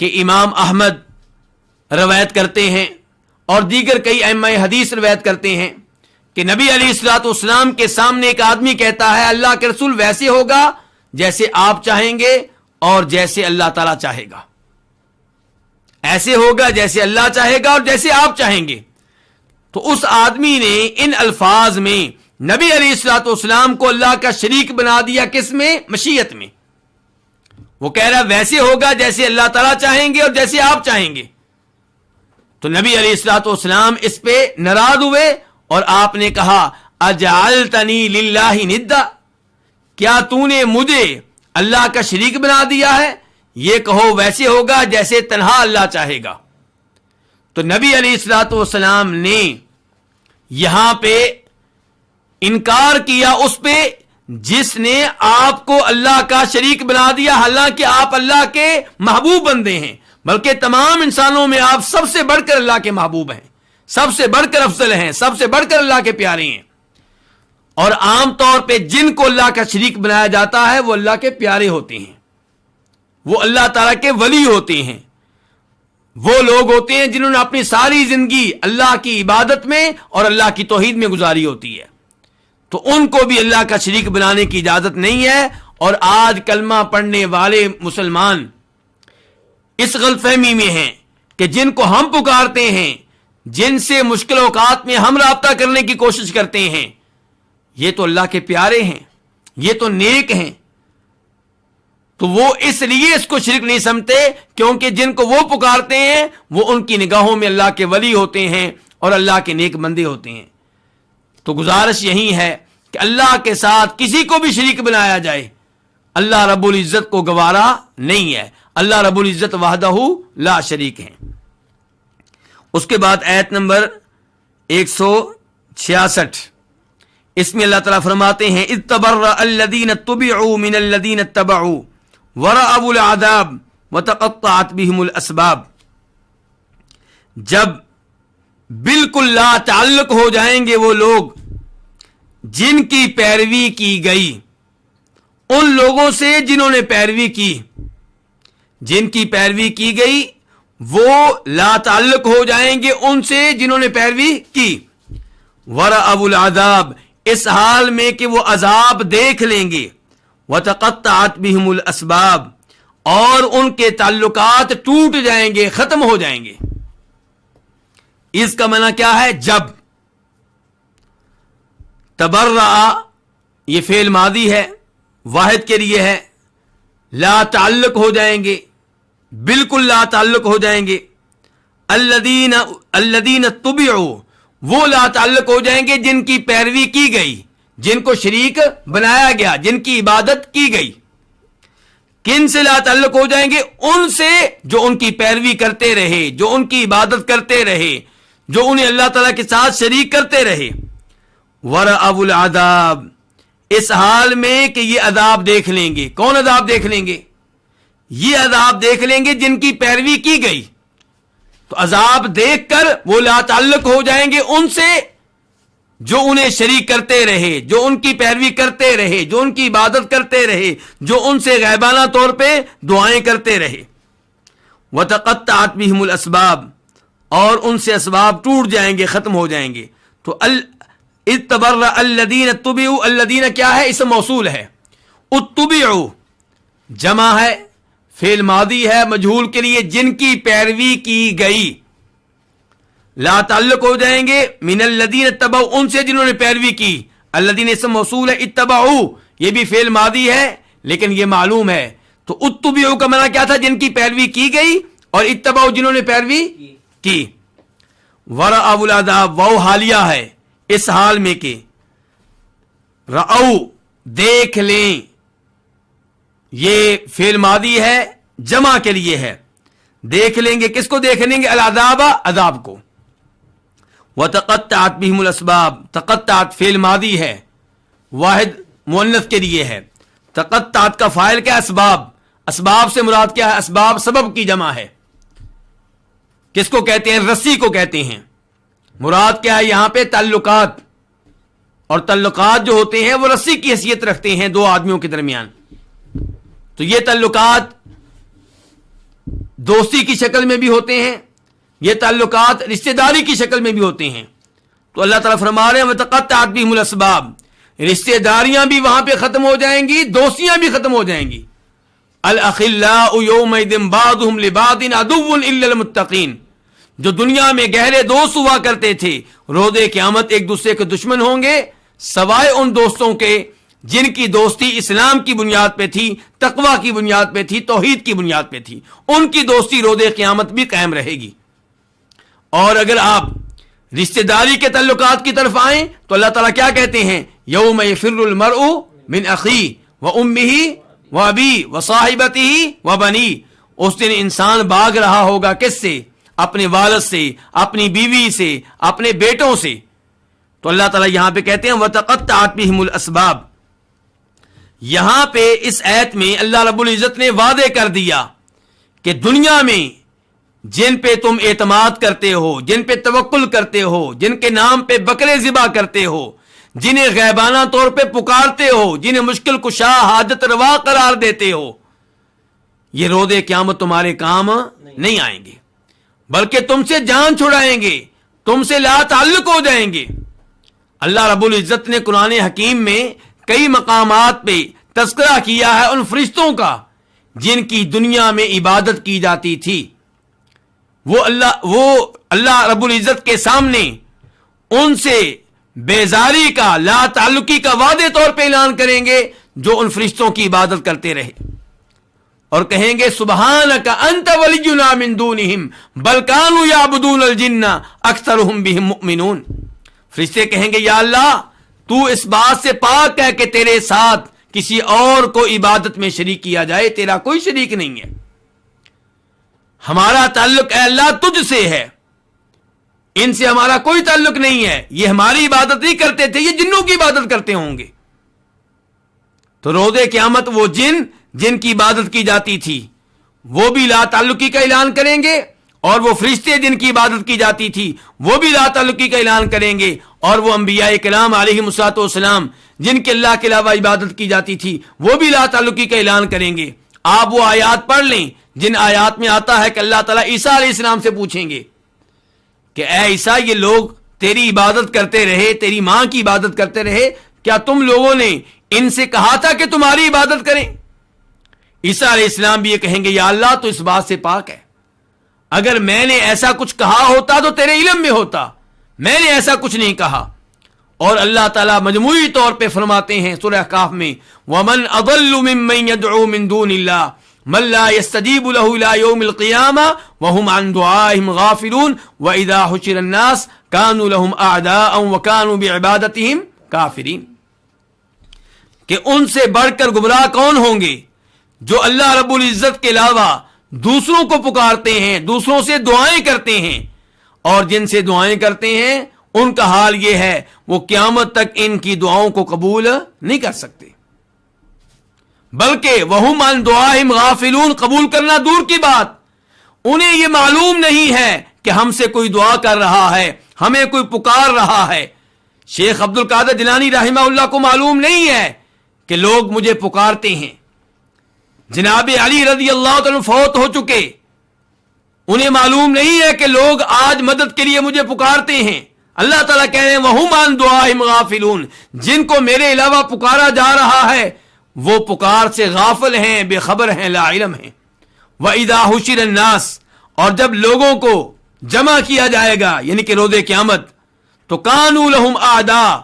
کہ امام احمد روایت کرتے ہیں اور دیگر کئی ائمہ حدیث روایت کرتے ہیں کہ نبی علیہ الصلوۃ والسلام کے سامنے ایک آدمی کہتا ہے اللہ کے رسول ویسے ہوگا جیسے آپ چاہیں گے اور جیسے اللہ تعالیٰ چاہے گا، ایسے ہوگا جیسے اللہ چاہے گا اور جیسے آپ چاہیں گے۔ تو اس آدمی نے ان الفاظ میں نبی علیہ الصلوۃ والسلام کو اللہ کا شریک بنا دیا، کس میں؟ مشیت میں۔ وہ کہہ رہا ویسے ہوگا جیسے اللہ تعالیٰ چاہیں گے اور جیسے آپ چاہیں گے۔ تو نبی علیہ الصلوۃ والسلام اس پہ ناراض ہوئے اور آپ نے کہا اجعلتنی للہ ندا، کیا تو نے مجھے اللہ کا شریک بنا دیا ہے؟ یہ کہو ویسے ہوگا جیسے تنہا اللہ چاہے گا۔ تو نبی علیہ الصلوۃ والسلام نے یہاں پہ انکار کیا اس پہ جس نے آپ کو اللہ کا شریک بنا دیا، حالانکہ آپ اللہ کے محبوب بندے ہیں، بلکہ تمام انسانوں میں آپ سب سے بڑھ کر اللہ کے محبوب ہیں، سب سے بڑھ کر افضل ہیں، سب سے بڑھ کر اللہ کے پیارے ہیں۔ اور عام طور پہ جن کو اللہ کا شریک بنایا جاتا ہے وہ اللہ کے پیارے ہوتے ہیں، وہ اللہ تعالیٰ کے ولی ہوتے ہیں، وہ لوگ ہوتے ہیں جنہوں نے اپنی ساری زندگی اللہ کی عبادت میں اور اللہ کی توحید میں گزاری ہوتی ہے، تو ان کو بھی اللہ کا شریک بنانے کی اجازت نہیں ہے۔ اور آج کلمہ پڑھنے والے مسلمان اس غلط فہمی میں ہیں کہ جن کو ہم پکارتے ہیں، جن سے مشکل اوقات میں ہم رابطہ کرنے کی کوشش کرتے ہیں، یہ تو اللہ کے پیارے ہیں، یہ تو نیک ہیں، تو وہ اس لیے اس کو شرک نہیں سمجھتے کیونکہ جن کو وہ پکارتے ہیں وہ ان کی نگاہوں میں اللہ کے ولی ہوتے ہیں اور اللہ کے نیک بندے ہوتے ہیں۔ تو گزارش یہی ہے کہ اللہ کے ساتھ کسی کو بھی شریک بنایا جائے اللہ رب العزت کو گوارا نہیں ہے، اللہ رب العزت وحدہ لا شریک ہیں۔ اس کے بعد آیت نمبر 166، اس میں اللہ تعالیٰ فرماتے ہیں اذ تبرأ الذین اتبعوا من الذین اتبعوا ورأوا العذاب وتقطعت بهم الاسباب، جب بالکل لا تعلق ہو جائیں گے وہ لوگ جن کی پیروی کی گئی ان لوگوں سے جنہوں نے پیروی کی، جن کی پیروی کی گئی وہ لا تعلق ہو جائیں گے ان سے جنہوں نے پیروی کی۔ ورأوا العذاب، اس حال میں کہ وہ عذاب دیکھ لیں گے، وتقطعت بهم الاسباب، اور ان کے تعلقات ٹوٹ جائیں گے، ختم ہو جائیں گے۔ اس کا معنی کیا ہے؟ جب تبرأ یہ فعل ماضی ہے، واحد کے لیے ہے، لا تعلق ہو جائیں گے، بالکل لا تعلق ہو جائیں گے۔ الذین تبعوا، وہ لا تعلق ہو جائیں گے جن کی پیروی کی گئی، جن کو شریک بنایا گیا، جن کی عبادت کی گئی۔ کن سے لا تعلق ہو جائیں گے؟ ان سے جو ان کی پیروی کرتے رہے، جو ان کی عبادت کرتے رہے، جو انہیں اللہ تعالیٰ کے ساتھ شریک کرتے رہے۔ وَرَأَوُا الْعَذَابَ، اس حال میں کہ یہ عذاب دیکھ لیں گے۔ کون عذاب دیکھ لیں گے؟ یہ عذاب دیکھ لیں گے جن کی پیروی کی گئی۔ تو عذاب دیکھ کر وہ لا تعلق ہو جائیں گے ان سے جو انہیں شریک کرتے رہے، جو ان کی پیروی کرتے رہے، جو ان کی عبادت کرتے رہے، جو ان سے غیبانہ طور پہ دعائیں کرتے رہے۔ وَتَقَطَّعَتْ بِهِمُ الْأَسْبَابُ، اور ان سے اسباب ٹوٹ جائیں گے، ختم ہو جائیں گے۔ تو اتبرأ الذین اتبعوا، الذین کیا ہے؟ اسم موصول ہے۔ اتبعوا جمع ہے، فعل ماضی ہے مجہول کے لیے، جن کی پیروی کی گئی۔ لا تعلق ہو جائیں گے من الذین اتبعوا، ان سے جنہوں نے پیروی کی۔ الذین اسم موصول ہے، اتبعوا یہ بھی فعل ماضی ہے لیکن یہ معلوم ہے۔ تو اتبعوا کا معنی کیا تھا؟ جن کی پیروی کی گئی، اور اتبعوا جنہوں نے پیروی کی۔ ورأوا العذاب، وہ حالیہ ہے اس حال میں کہ رأو دیکھ لیں، یہ فعل ماضی ہے جمع کے لیے ہے۔ دیکھ لیں گے، کس کو دیکھ لیں گے؟ العذاب، عذاب کو۔ وَتَقَطَّعَتْ بِهِمُ الْأَسْبَابُ، تقطعت فعل ماضی ہے، واحد مؤنث کے لیے ہے۔ تقطعت کا فاعل کیا؟ اسباب۔ اسباب سے مراد کیا ہے؟ اسباب سبب کی جمع ہے۔ کس کو کہتے ہیں؟ رسی کو کہتے ہیں۔ مراد کیا ہے یہاں پہ؟ تعلقات، اور تعلقات جو ہوتے ہیں وہ رسی کی حیثیت رکھتے ہیں دو آدمیوں کے درمیان۔ تو یہ تعلقات دوستی کی شکل میں بھی ہوتے ہیں، یہ تعلقات رشتہ داری کی شکل میں بھی ہوتے ہیں۔ تو اللہ تعالیٰ فرما رہے ہیں وَتَقَطَّعَتْ بِهِمُ الْأَسْبَابُ، رشتہ داریاں بھی وہاں پہ ختم ہو جائیں گی، دوستیاں بھی ختم ہو جائیں گی۔ الْأَخِلَّاءُ يَوْمَئِذٍ بَعْضُهُمْ لِبَعْضٍ عَدُوٌّ إِلَّا الْمُتَّقِينَ، جو دنیا میں گہرے دوست ہوا کرتے تھے، روز قیامت ایک دوسرے کے دشمن ہوں گے، سوائے ان دوستوں کے جن کی دوستی اسلام کی بنیاد پہ تھی، تقوی کی بنیاد پہ تھی، توحید کی بنیاد پہ تھی، ان کی دوستی روز قیامت بھی قائم رہے گی۔ اور اگر آپ رشتہ داری کے تعلقات کی طرف آئیں تو اللہ تعالیٰ کیا کہتے ہیں؟ یوم یفر المرء من اخیہ وامہ وابیہ وصاحبتہ وبنیہ، اس دن انسان بھاگ رہا ہوگا کس سے؟ اپنے والد سے، اپنی بیوی سے، اپنے بیٹوں سے۔ تو اللہ تعالیٰ یہاں پہ کہتے ہیں وَتَقَطَّعَتْ بِهِمُ الْأَسْبَابُ، یہاں پہ اس آیت میں اللہ رب العزت نے وعدے کر دیا کہ دنیا میں جن پہ تم اعتماد کرتے ہو، جن پہ توکل کرتے ہو، جن کے نام پہ بکرے ذبح کرتے ہو، جنہیں غیبانہ طور پہ پکارتے ہو، جنہیں مشکل کشا حاجت روا قرار دیتے ہو، یہ روز قیامت تمہارے کام نہیں آئیں گے، بلکہ تم سے جان چھڑائیں گے، تم سے لا تعلق ہو جائیں گے۔ اللہ رب العزت نے قرآن حکیم میں کئی مقامات پہ تذکرہ کیا ہے ان فرشتوں کا جن کی دنیا میں عبادت کی جاتی تھی۔ وہ اللہ رب العزت کے سامنے ان سے بیزاری کا، لا تعلقی کا وعدے طور پہ اعلان کریں گے جو ان فرشتوں کی عبادت کرتے رہے، اور کہیں گے سبحانک انت ولینا من دونہم بل کانوا یعبدون الجن اکثرہم بہم مؤمنون۔ فرشتے کہیں گے یا اللہ تو اس بات سے پاک ہے کہ تیرے ساتھ کسی اور کو عبادت میں شریک کیا جائے، تیرا کوئی شریک نہیں ہے، ہمارا تعلق اے اللہ تجھ سے ہے، ان سے ہمارا کوئی تعلق نہیں ہے، یہ ہماری عبادت نہیں کرتے تھے، یہ جنوں کی عبادت کرتے ہوں گے۔ تو روز قیامت وہ جن کی عبادت کی جاتی تھی وہ بھی لا تعلقی کا اعلان کریں گے، اور وہ فرشتے جن کی عبادت کی جاتی تھی وہ بھی لا تعلقی کا اعلان کریں گے، اور وہ انبیاء کرام علیہم الصلوۃ والسلام جن کے اللہ کے علاوہ عبادت کی جاتی تھی وہ بھی لا تعلقی کا اعلان کریں گے۔ آپ وہ آیات پڑھ لیں جن آیات میں آتا ہے کہ اللہ تعالیٰ عیسیٰ علیہ السلام سے پوچھیں گے کہ اے عیسیٰ یہ لوگ تیری عبادت کرتے رہے، تیری ماں کی عبادت کرتے رہے، کیا تم لوگوں نے ان سے کہا تھا کہ تمہاری عبادت کریں؟ عیسیٰ علیہ السلام بھی یہ کہیں گے یا اللہ تو اس بات سے پاک ہے، اگر میں نے ایسا کچھ کہا ہوتا تو تیرے علم میں ہوتا، میں نے ایسا کچھ نہیں کہا۔ اور اللہ تعالیٰ مجموعی طور پہ فرماتے ہیں سورہ احقاف میں وَمَنْ أَضَلُّ مِمَّنْ يَدْعُو مِن دُونِ اللَّهِ مَن لَّا يَسْتَجِيبُ لَهُ إِلَىٰ يَوْمِ الْقِيَامَةِ وَهُمْ عَن دُعَائِهِمْ غَافِلُونَ وَإِذَا حُشِرَ النَّاسُ كَانُوا لَهُمْ أَعْدَاءً وَكَانُوا بِعِبَادَتِهِمْ كَافِرِينَ کہ ان سے بڑھ کر گمراہ کون ہوں گے جو اللہ رب العزت کے علاوہ دوسروں کو پکارتے ہیں، دوسروں سے دعائیں کرتے ہیں، اور جن سے دعائیں کرتے ہیں ان کا حال یہ ہے وہ قیامت تک ان کی دعاؤں کو قبول نہیں کر سکتے، بلکہ وَهُمْ عَن دُعَائِهِمْ غَافِلُونَ، قبول کرنا دور کی بات، انہیں یہ معلوم نہیں ہے کہ ہم سے کوئی دعا کر رہا ہے، ہمیں کوئی پکار رہا ہے۔ شیخ عبد القادر جیلانی رحمہ اللہ کو معلوم نہیں ہے کہ لوگ مجھے پکارتے ہیں۔ جناب علی رضی اللہ عنہ فوت ہو چکے، انہیں معلوم نہیں ہے کہ لوگ آج مدد کے لیے مجھے پکارتے ہیں۔ اللہ تعالیٰ کہہ رہے ہیں وَهُمْ عَن دُعَائِهِمْ غَافِلُونَ، جن کو میرے علاوہ پکارا جا رہا ہے وہ پکار سے غافل ہیں، بے خبر ہیں، لا علم ہیں۔ وَإِذَا حُشِرَ النَّاسُ، اور جب لوگوں کو جمع کیا جائے گا یعنی کہ روز قیامت، تو كَانُوا لَهُمْ أَعْدَاءَ،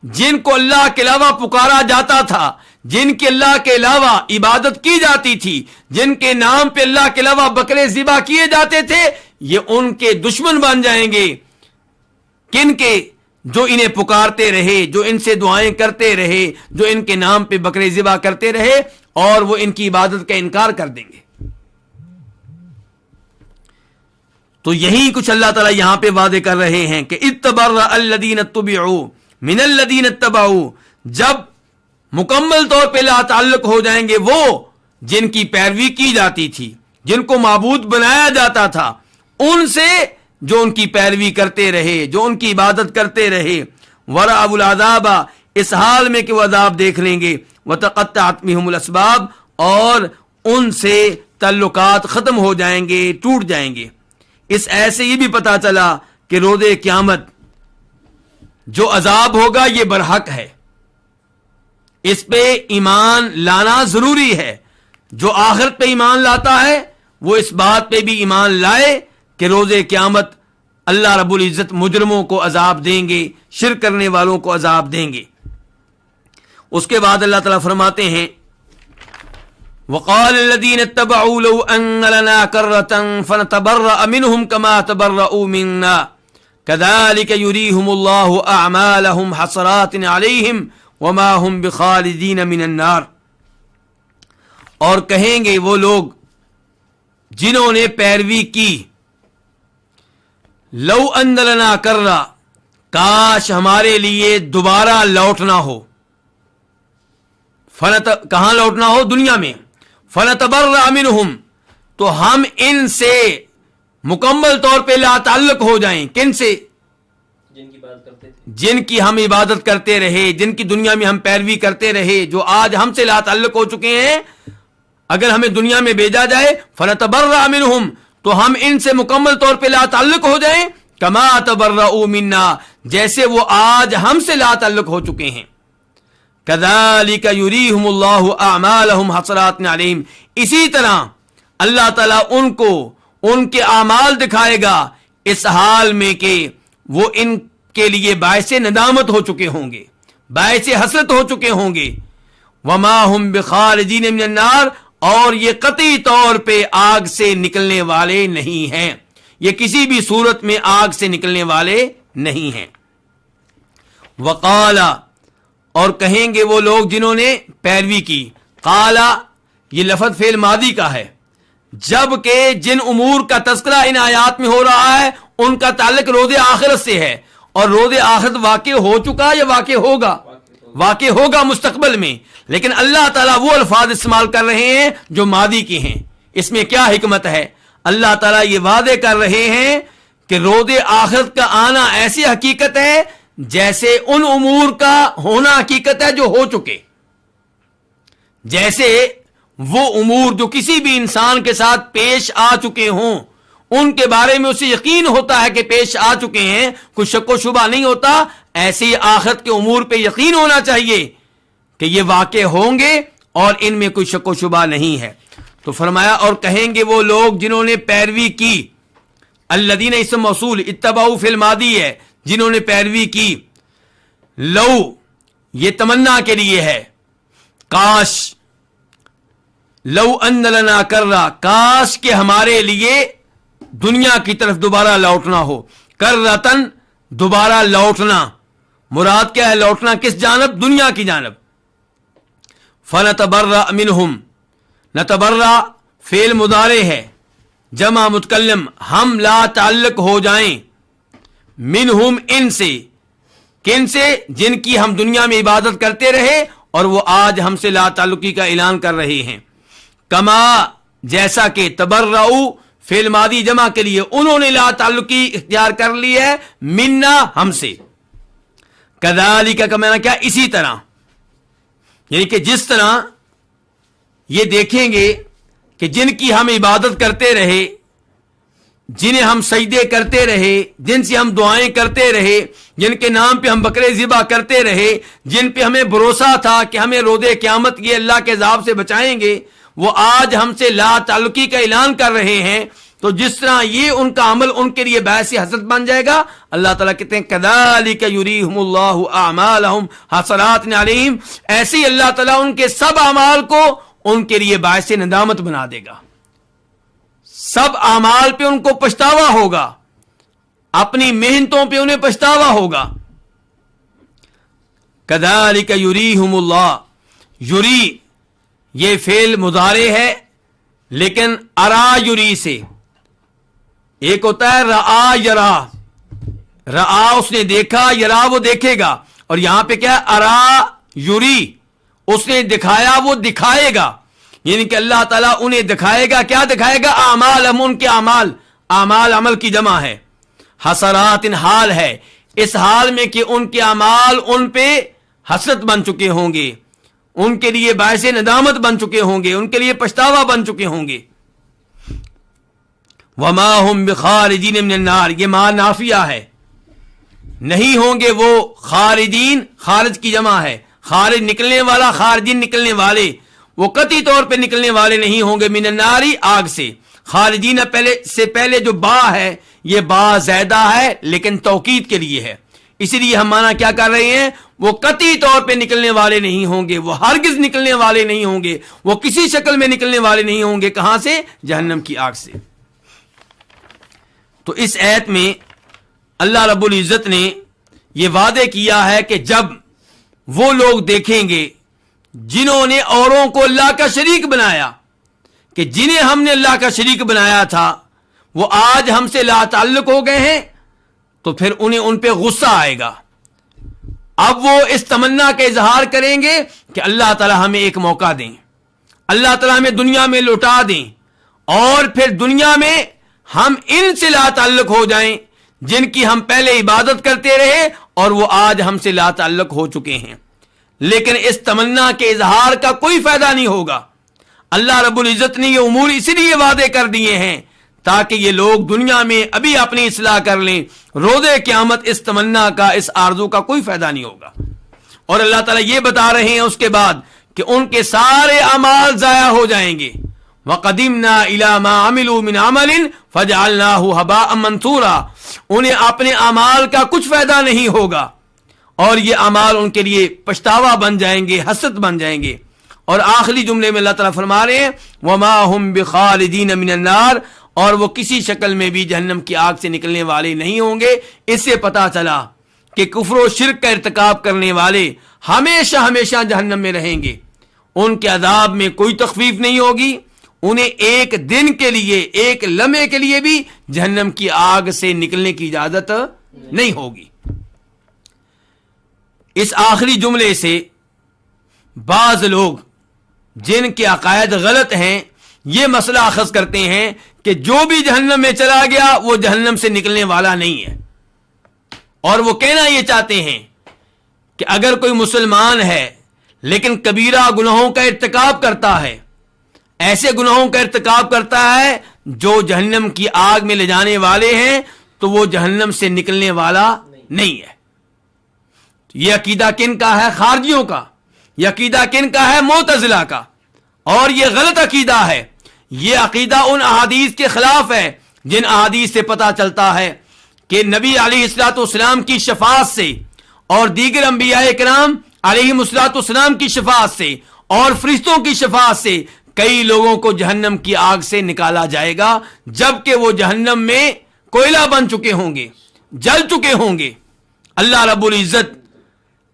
جن کو اللہ کے علاوہ پکارا جاتا تھا، جن کے اللہ کے علاوہ عبادت کی جاتی تھی، جن کے نام پہ اللہ کے علاوہ بکرے ذبح کیے جاتے تھے، یہ ان کے دشمن بن جائیں گے۔ کن کے؟ جو انہیں پکارتے رہے، جو ان سے دعائیں کرتے رہے، جو ان کے نام پہ بکرے ذبح کرتے رہے، اور وہ ان کی عبادت کا انکار کر دیں گے۔ تو یہی کچھ اللہ تعالیٰ یہاں پہ وعدے کر رہے ہیں کہ اتبرأ الذین اتبعوا من الذین اتبعوا، جب مکمل طور پہ لا تعلق ہو جائیں گے وہ جن کی پیروی کی جاتی تھی، جن کو معبود بنایا جاتا تھا، ان سے جو ان کی پیروی کرتے رہے، جو ان کی عبادت کرتے رہے، ورأوا العذاب، اس حال میں کہ وہ عذاب دیکھ لیں گے، وتقطعت بهم الاسباب، اور ان سے تعلقات ختم ہو جائیں گے، ٹوٹ جائیں گے۔ اس ایسے یہ بھی پتا چلا کہ روز قیامت جو عذاب ہوگا یہ برحق ہے، اس پہ ایمان لانا ضروری ہے۔ جو آخرت پہ ایمان لاتا ہے وہ اس بات پہ بھی ایمان لائے کہ روز قیامت اللہ رب العزت مجرموں کو عذاب دیں گے، شرک کرنے والوں کو عذاب دیں گے۔ اس کے بعد اللہ تعالیٰ فرماتے ہیں وقال الذين اتبعوا لو ان لنا كرة فنتبرأ منهم كما تبرؤوا منا كذلك يريهم الله اعمالهم حسرات عليهم وما هم بخالدين من النار، اور کہیں گے وہ لوگ جنہوں نے پیروی کی، لو ان لنا کرہ، کاش ہمارے لیے دوبارہ لوٹنا ہو، کہاں لوٹنا ہو؟ دنیا میں۔ فنتبرأ منہم، تو ہم ان سے مکمل طور پہ لا تعلق ہو جائیں۔ کن سے؟ جن کی ہم عبادت کرتے رہے، جن کی دنیا میں ہم پیروی کرتے رہے، جو آج ہم سے لا تعلق ہو چکے ہیں، اگر ہمیں دنیا میں بھیجا جائے فنتبرأ منہم، تو ہم ان سے مکمل طور پہ لا تعلق ہو جائیں، کما تبرؤوا منا، جیسے وہ آج ہم سے لا تعلق ہو چکے ہیں۔ کذالک یریہم اللہ اعمالہم حسرات علیہم، اسی طرح اللہ تعالیٰ ان کو ان کے اعمال دکھائے گا اس حال میں کہ وہ ان کے لیے باعث ندامت ہو چکے ہوں گے، باعث حسرت ہو چکے ہوں گے۔ وما ہم بخارجین من النار، اور یہ قطعی طور پہ آگ سے نکلنے والے نہیں ہیں، یہ کسی بھی صورت میں آگ سے نکلنے والے نہیں ہیں۔ وقالا، اور کہیں گے وہ لوگ جنہوں نے پیروی کی، قالا یہ لفظ فعل ماضی کا ہے، جبکہ جن امور کا تذکرہ ان آیات میں ہو رہا ہے ان کا تعلق روز آخرت سے ہے، اور روز آخرت واقع ہو چکا یا واقع ہوگا؟ واقع ہوگا مستقبل میں، لیکن اللہ تعالیٰ وہ الفاظ استعمال کر رہے ہیں جو ماضی کے ہیں۔ اس میں کیا حکمت ہے؟ اللہ تعالیٰ یہ وعدے کر رہے ہیں کہ روز آخرت کا آنا ایسی حقیقت ہے جیسے ان امور کا ہونا حقیقت ہے جو ہو چکے، جیسے وہ امور جو کسی بھی انسان کے ساتھ پیش آ چکے ہوں، ان کے بارے میں اسے یقین ہوتا ہے کہ پیش آ چکے ہیں، کوئی شک و شبہ نہیں ہوتا، ایسے ہی آخرت کے امور پہ یقین ہونا چاہیے کہ یہ واقع ہوں گے اور ان میں کوئی شک و شبہ نہیں ہے۔ تو فرمایا اور کہیں گے وہ لوگ جنہوں نے پیروی کی، الذین اسم موصول، اتبعوا فی الماضی ہے، جنہوں نے پیروی کی، لو یہ تمنا کے لیے ہے، کاش، لو ان لنا کرا، کاش کہ ہمارے لیے دنیا کی طرف دوبارہ لوٹنا ہو، کرتن دوبارہ لوٹنا، مراد کیا ہے لوٹنا کس جانب؟ دنیا کی جانب. فنتبرأ منہم، نتبرأ فعل مضارع ہے جمع متکلم، ہم لا تعلق ہو جائیں، منہم ان سے، کن سے؟ جن کی ہم دنیا میں عبادت کرتے رہے اور وہ آج ہم سے لا تعلقی کا اعلان کر رہے ہیں. کما جیسا کہ، تبرؤ فعل ماضی جمع کے لیے، انہوں نے لا تعلقی اختیار کر لی ہے، منا ہم سے. کذالک کا معنی کیا؟ اسی طرح، یعنی کہ جس طرح یہ دیکھیں گے کہ جن کی ہم عبادت کرتے رہے، جنہیں ہم سجدے کرتے رہے، جن سے ہم دعائیں کرتے رہے، جن کے نام پہ ہم بکرے ذبح کرتے رہے، جن پہ ہمیں بھروسہ تھا کہ ہمیں روز قیامت یہ اللہ کے عذاب سے بچائیں گے، وہ آج ہم سے لا تعلقی کا اعلان کر رہے ہیں. تو جس طرح یہ ان کا عمل ان کے لیے باعث حسرت بن جائے گا، اللہ تعالیٰ کہتے ہیں کذالک یریہم اللہ اعمالہم حسرات علیہم، ایسے ہی اللہ تعالیٰ ان کے سب اعمال کو ان کے لیے باعث ندامت بنا دے گا، سب اعمال پہ ان کو پچھتاوا ہوگا، اپنی محنتوں پہ انہیں پچھتاوا ہوگا. کذالک یریہم اللہ، یری یہ فعل مضارع ہے لیکن ارا یری سے، ایک ہوتا ہے رآ یرا، رآ اس نے دیکھا، یرا وہ دیکھے گا، اور یہاں پہ کیا ہے؟ ارا یری، اس نے دکھایا وہ دکھائے گا، یعنی کہ اللہ تعالیٰ انہیں دکھائے گا. کیا دکھائے گا؟ اعمال، ہم ان کے اعمال، اعمال عمل کی جمع ہے، حسرات حال ہے، اس حال میں کہ ان کے اعمال ان پہ حسرت بن چکے ہوں گے، ان کے لیے باعث ندامت بن چکے ہوں گے، ان کے لیے پچھتاوا بن چکے ہوں گے. وما هم بخارجین من النار، یہ ما نافیہ ہے، نہیں ہوں گے وہ خارجین، خارج کی جمع ہے، خارج نکلنے والا، خارجین نکلنے والے، وہ قطعی طور پہ نکلنے والے نہیں ہوں گے، من الناری آگ سے. خارجین پہلے سے پہلے جو با ہے یہ با زیادہ ہے لیکن توکید کے لیے ہے، اسی لیے ہم معنی کیا کر رہے ہیں؟ وہ قطعی طور پہ نکلنے والے نہیں ہوں گے، وہ ہرگز نکلنے والے نہیں ہوں گے، وہ کسی شکل میں نکلنے والے نہیں ہوں گے. کہاں سے؟ جہنم کی آگ سے. تو اس آیت میں اللہ رب العزت نے یہ وعدے کیا ہے کہ جب وہ لوگ دیکھیں گے جنہوں نے اوروں کو اللہ کا شریک بنایا، کہ جنہیں ہم نے اللہ کا شریک بنایا تھا وہ آج ہم سے لا تعلق ہو گئے ہیں، تو پھر انہیں ان پہ غصہ آئے گا. اب وہ اس تمنا کا اظہار کریں گے کہ اللہ تعالیٰ ہمیں ایک موقع دیں، اللہ تعالیٰ ہمیں دنیا میں لوٹا دیں، اور پھر دنیا میں ہم ان سے لا تعلق ہو جائیں جن کی ہم پہلے عبادت کرتے رہے اور وہ آج ہم سے لا تعلق ہو چکے ہیں. لیکن اس تمنا کے اظہار کا کوئی فائدہ نہیں ہوگا. اللہ رب العزت نے یہ امور اسی لیے وعدے کر دیے ہیں تاکہ یہ لوگ دنیا میں ابھی اپنی اصلاح کر لیں، روز قیامت اس تمنا کا، اس آرزو کا کوئی فائدہ نہیں ہوگا. اور اللہ تعالیٰ یہ بتا رہے ہیں اس کے بعد کہ ان کے سارے اعمال ضائع ہو جائیں گے. وَقَدِمْنَا إِلَى مَا عَمِلُوا مِنْ عَمَلٍ فَجَعَلْنَاهُ هَبَاءً مَنْثُورًا، انہیں اپنے اعمال کا کچھ فائدہ نہیں ہوگا اور یہ اعمال ان کے لیے پچھتاوا بن جائیں گے، حسرت بن جائیں گے. اور آخری جملے میں اللہ تعالیٰ فرما رہے ہیں وَمَا هُمْ بِخَالِدِينَ مِنَ النَّارِ، اور وہ کسی شکل میں بھی جہنم کی آگ سے نکلنے والے نہیں ہوں گے. اس سے پتا چلا کہ کفر و شرک کا ارتکاب کرنے والے ہمیشہ ہمیشہ جہنم میں رہیں گے، ان کے عذاب میں کوئی تخفیف نہیں ہوگی، انہیں ایک دن کے لیے، ایک لمحے کے لیے بھی جہنم کی آگ سے نکلنے کی اجازت نہیں ہوگی. اس آخری جملے سے بعض لوگ جن کے عقائد غلط ہیں یہ مسئلہ اخذ کرتے ہیں کہ جو بھی جہنم میں چلا گیا وہ جہنم سے نکلنے والا نہیں ہے، اور وہ کہنا یہ چاہتے ہیں کہ اگر کوئی مسلمان ہے لیکن کبیرہ گناہوں کا ارتکاب کرتا ہے، ایسے گناہوں کا ارتکاب کرتا ہے جو جہنم کی آگ میں لے جانے والے ہیں، تو وہ جہنم سے نکلنے والا نہیں ہے. یہ عقیدہ کن کا ہے؟ خارجیوں کا. یہ عقیدہ کن کا ہے؟ معتزلہ کا. اور یہ غلط عقیدہ ہے. یہ عقیدہ ان احادیث کے خلاف ہے جن احادیث سے پتہ چلتا ہے کہ نبی علیہ الصلوۃ والسلام کی شفاعت سے اور دیگر انبیاء کرام علیہم الصلوۃ والسلام کی شفاعت سے اور فرشتوں کی شفاعت سے کئی لوگوں کو جہنم کی آگ سے نکالا جائے گا، جبکہ وہ جہنم میں کوئلہ بن چکے ہوں گے، جل چکے ہوں گے۔ اللہ رب العزت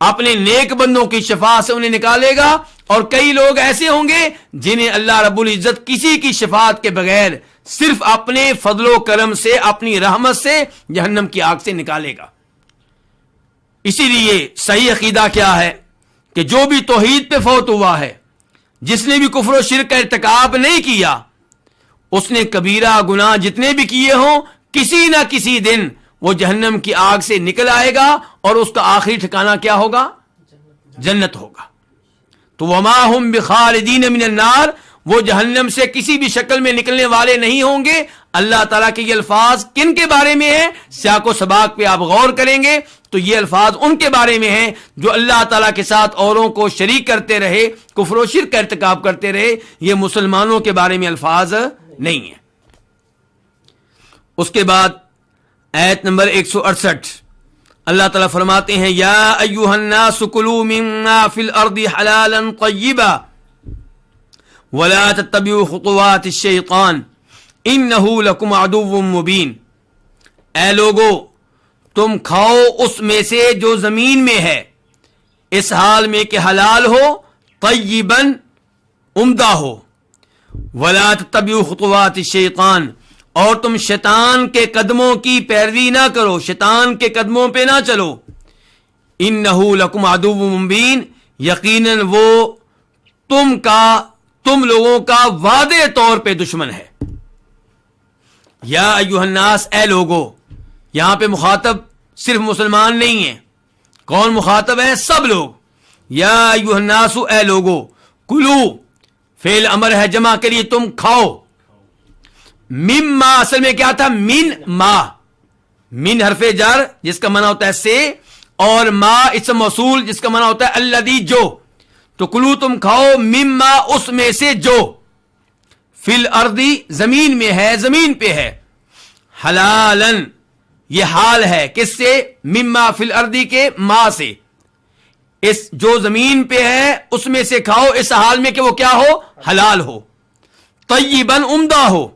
اپنے نیک بندوں کی شفاعت سے انہیں نکالے گا، اور کئی لوگ ایسے ہوں گے جنہیں اللہ رب العزت کسی کی شفاعت کے بغیر صرف اپنے فضل و کرم سے، اپنی رحمت سے جہنم کی آگ سے نکالے گا۔ اسی لیے صحیح عقیدہ کیا ہے کہ جو بھی توحید پہ فوت ہوا ہے، جس نے بھی کفر و شرک کا ارتکاب نہیں کیا، اس نے کبیرہ گناہ جتنے بھی کیے ہوں، کسی نہ کسی دن وہ جہنم کی آگ سے نکل آئے گا، اور اس کا آخری ٹھکانہ کیا ہوگا؟ جنت ہوگا۔ تو وما ہم بخالدین من النار، وہ جہنم سے کسی بھی شکل میں نکلنے والے نہیں ہوں گے۔ اللہ تعالیٰ کے یہ الفاظ کن کے بارے میں ہیں؟ سیاق و سباق پہ آپ غور کریں گے تو یہ الفاظ ان کے بارے میں ہیں جو اللہ تعالیٰ کے ساتھ اوروں کو شریک کرتے رہے، کفر و شرک کا ارتکاب کرتے رہے۔ یہ مسلمانوں کے بارے میں الفاظ نہیں ہیں۔ اس کے بعد آیت نمبر 168 اللہ تعالیٰ فرماتے ہیں یا ایھا الناس کلوا مما فی الارض حلالا طیبا ولا تتبعوا خطوات الشیطان انہ لکم عدو مبین۔ اے لوگو، تم کھاؤ اس میں سے جو زمین میں ہے، اس حال میں کہ حلال ہو، طیباً عمدہ ہو، ولا تتبعوا خطوات الشیطان، اور تم شیطان کے قدموں کی پیروی نہ کرو، شیطان کے قدموں پہ نہ چلو۔ انہ لکم عدو مبین، یقیناً وہ تم لوگوں کا واضح طور پہ دشمن ہے۔ یا ایھا الناس، اے لوگو، یہاں پہ مخاطب صرف مسلمان نہیں ہیں۔ کون مخاطب ہے؟ سب لوگ۔ یا ایھا الناس، اے لوگو، کلو فعل امر ہے جمع کے لیے، تم کھاؤ۔ مما اصل میں کیا تھا؟ من ما، من حرف جر جس کا معنی ہوتا ہے سے، اور ما اسم موصول جس کا معنی ہوتا ہے الذی جو۔ تو کلو تم کھاؤ، مما اس میں سے جو، فی الارض زمین میں ہے، زمین پہ ہے، حلالن یہ حال ہے کس سے؟ مما فی الارض کے ما سے، اس جو زمین پہ ہے اس میں سے کھاؤ، اس حال میں کہ وہ کیا ہو؟ حلال ہو، طیباً عمدہ ہو۔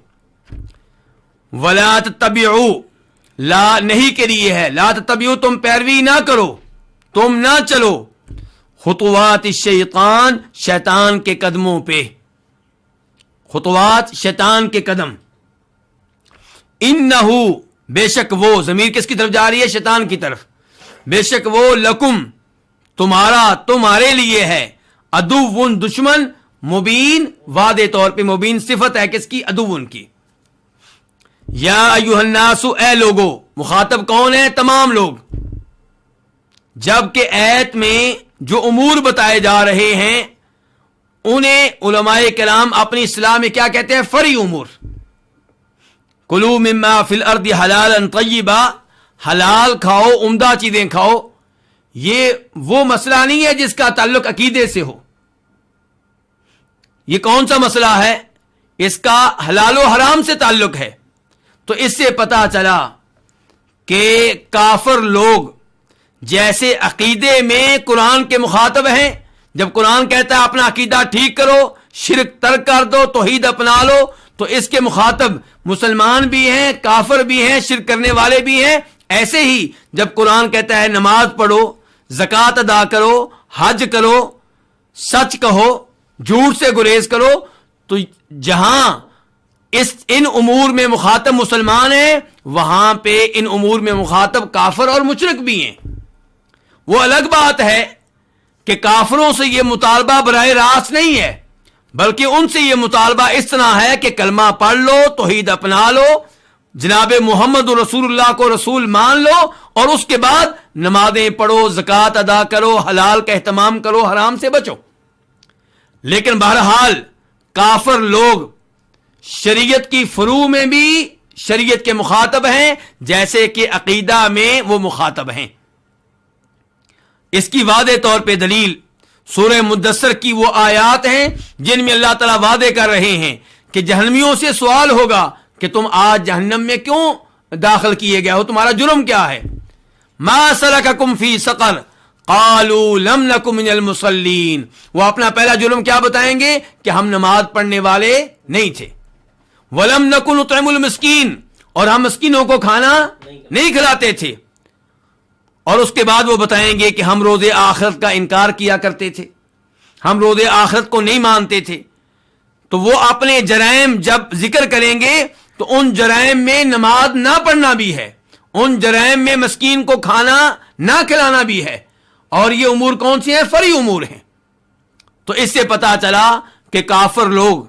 ولا تتبعوا، لا نہیں کے لیے ہے، لا تتبعوا تم پیروی نہ کرو، تم نہ چلو، خطوات الشیطان شیطان کے قدموں پہ، خطوات شیطان کے قدم۔ انہو بے شک وہ، ضمیر کس کی طرف جا رہی ہے؟ شیطان کی طرف۔ بے شک وہ، لکم تمہارے لیے ہے، عدو دشمن، مبین واضح طور پہ، مبین صفت ہے کس کی؟ عدو کی۔ یا ایھا الناس، اے لوگو، مخاطب کون ہے؟ تمام لوگ۔ جبکہ ایت میں جو امور بتائے جا رہے ہیں انہیں علماء کرام اپنی اصطلاح میں کیا کہتے ہیں؟ فرعی امور۔ کلوا مما فی الارض حلالا طیبا، حلال کھاؤ، عمدہ چیزیں کھاؤ، یہ وہ مسئلہ نہیں ہے جس کا تعلق عقیدے سے ہو۔ یہ کون سا مسئلہ ہے؟ اس کا حلال و حرام سے تعلق ہے۔ تو اس سے پتا چلا کہ کافر لوگ جیسے عقیدے میں قرآن کے مخاطب ہیں، جب قرآن کہتا ہے اپنا عقیدہ ٹھیک کرو، شرک ترک کر دو، توحید اپنا لو، تو اس کے مخاطب مسلمان بھی ہیں، کافر بھی ہیں، شرک کرنے والے بھی ہیں۔ ایسے ہی جب قرآن کہتا ہے نماز پڑھو، زکوٰۃ ادا کرو، حج کرو، سچ کہو، جھوٹ سے گریز کرو، تو جہاں ان امور میں مخاطب مسلمان ہیں، وہاں پہ ان امور میں مخاطب کافر اور مشرک بھی ہیں۔ وہ الگ بات ہے کہ کافروں سے یہ مطالبہ براہ راست نہیں ہے، بلکہ ان سے یہ مطالبہ اس طرح ہے کہ کلمہ پڑھ لو، توحید اپنا لو، جناب محمد رسول اللہ کو رسول مان لو، اور اس کے بعد نمازیں پڑھو، زکوٰۃ ادا کرو، حلال کا اہتمام کرو، حرام سے بچو۔ لیکن بہرحال کافر لوگ شریعت کی فروع میں بھی شریعت کے مخاطب ہیں، جیسے کہ عقیدہ میں وہ مخاطب ہیں۔ اس کی واضح طور پہ دلیل سورہ مدثر کی وہ آیات ہیں جن میں اللہ تعالیٰ واضح کر رہے ہیں کہ جہنمیوں سے سوال ہوگا کہ تم آج جہنم میں کیوں داخل کیے گئے ہو، تمہارا جرم کیا ہے؟ ما سلککم فی سقر قالوا لم نک من المصلین. وہ اپنا پہلا جرم کیا بتائیں گے کہ ہم نماز پڑھنے والے نہیں تھے. ولم نک نطعم المسکین, اور ہم مسکینوں کو کھانا نہیں کھلاتے تھے. اور اس کے بعد وہ بتائیں گے کہ ہم روز آخرت کا انکار کیا کرتے تھے, ہم روز آخرت کو نہیں مانتے تھے. تو وہ اپنے جرائم جب ذکر کریں گے تو ان جرائم میں نماز نہ پڑھنا بھی ہے, ان جرائم میں مسکین کو کھانا نہ کھلانا بھی ہے. اور یہ امور کون سی ہیں؟ فرعی امور ہیں. تو اس سے پتا چلا کہ کافر لوگ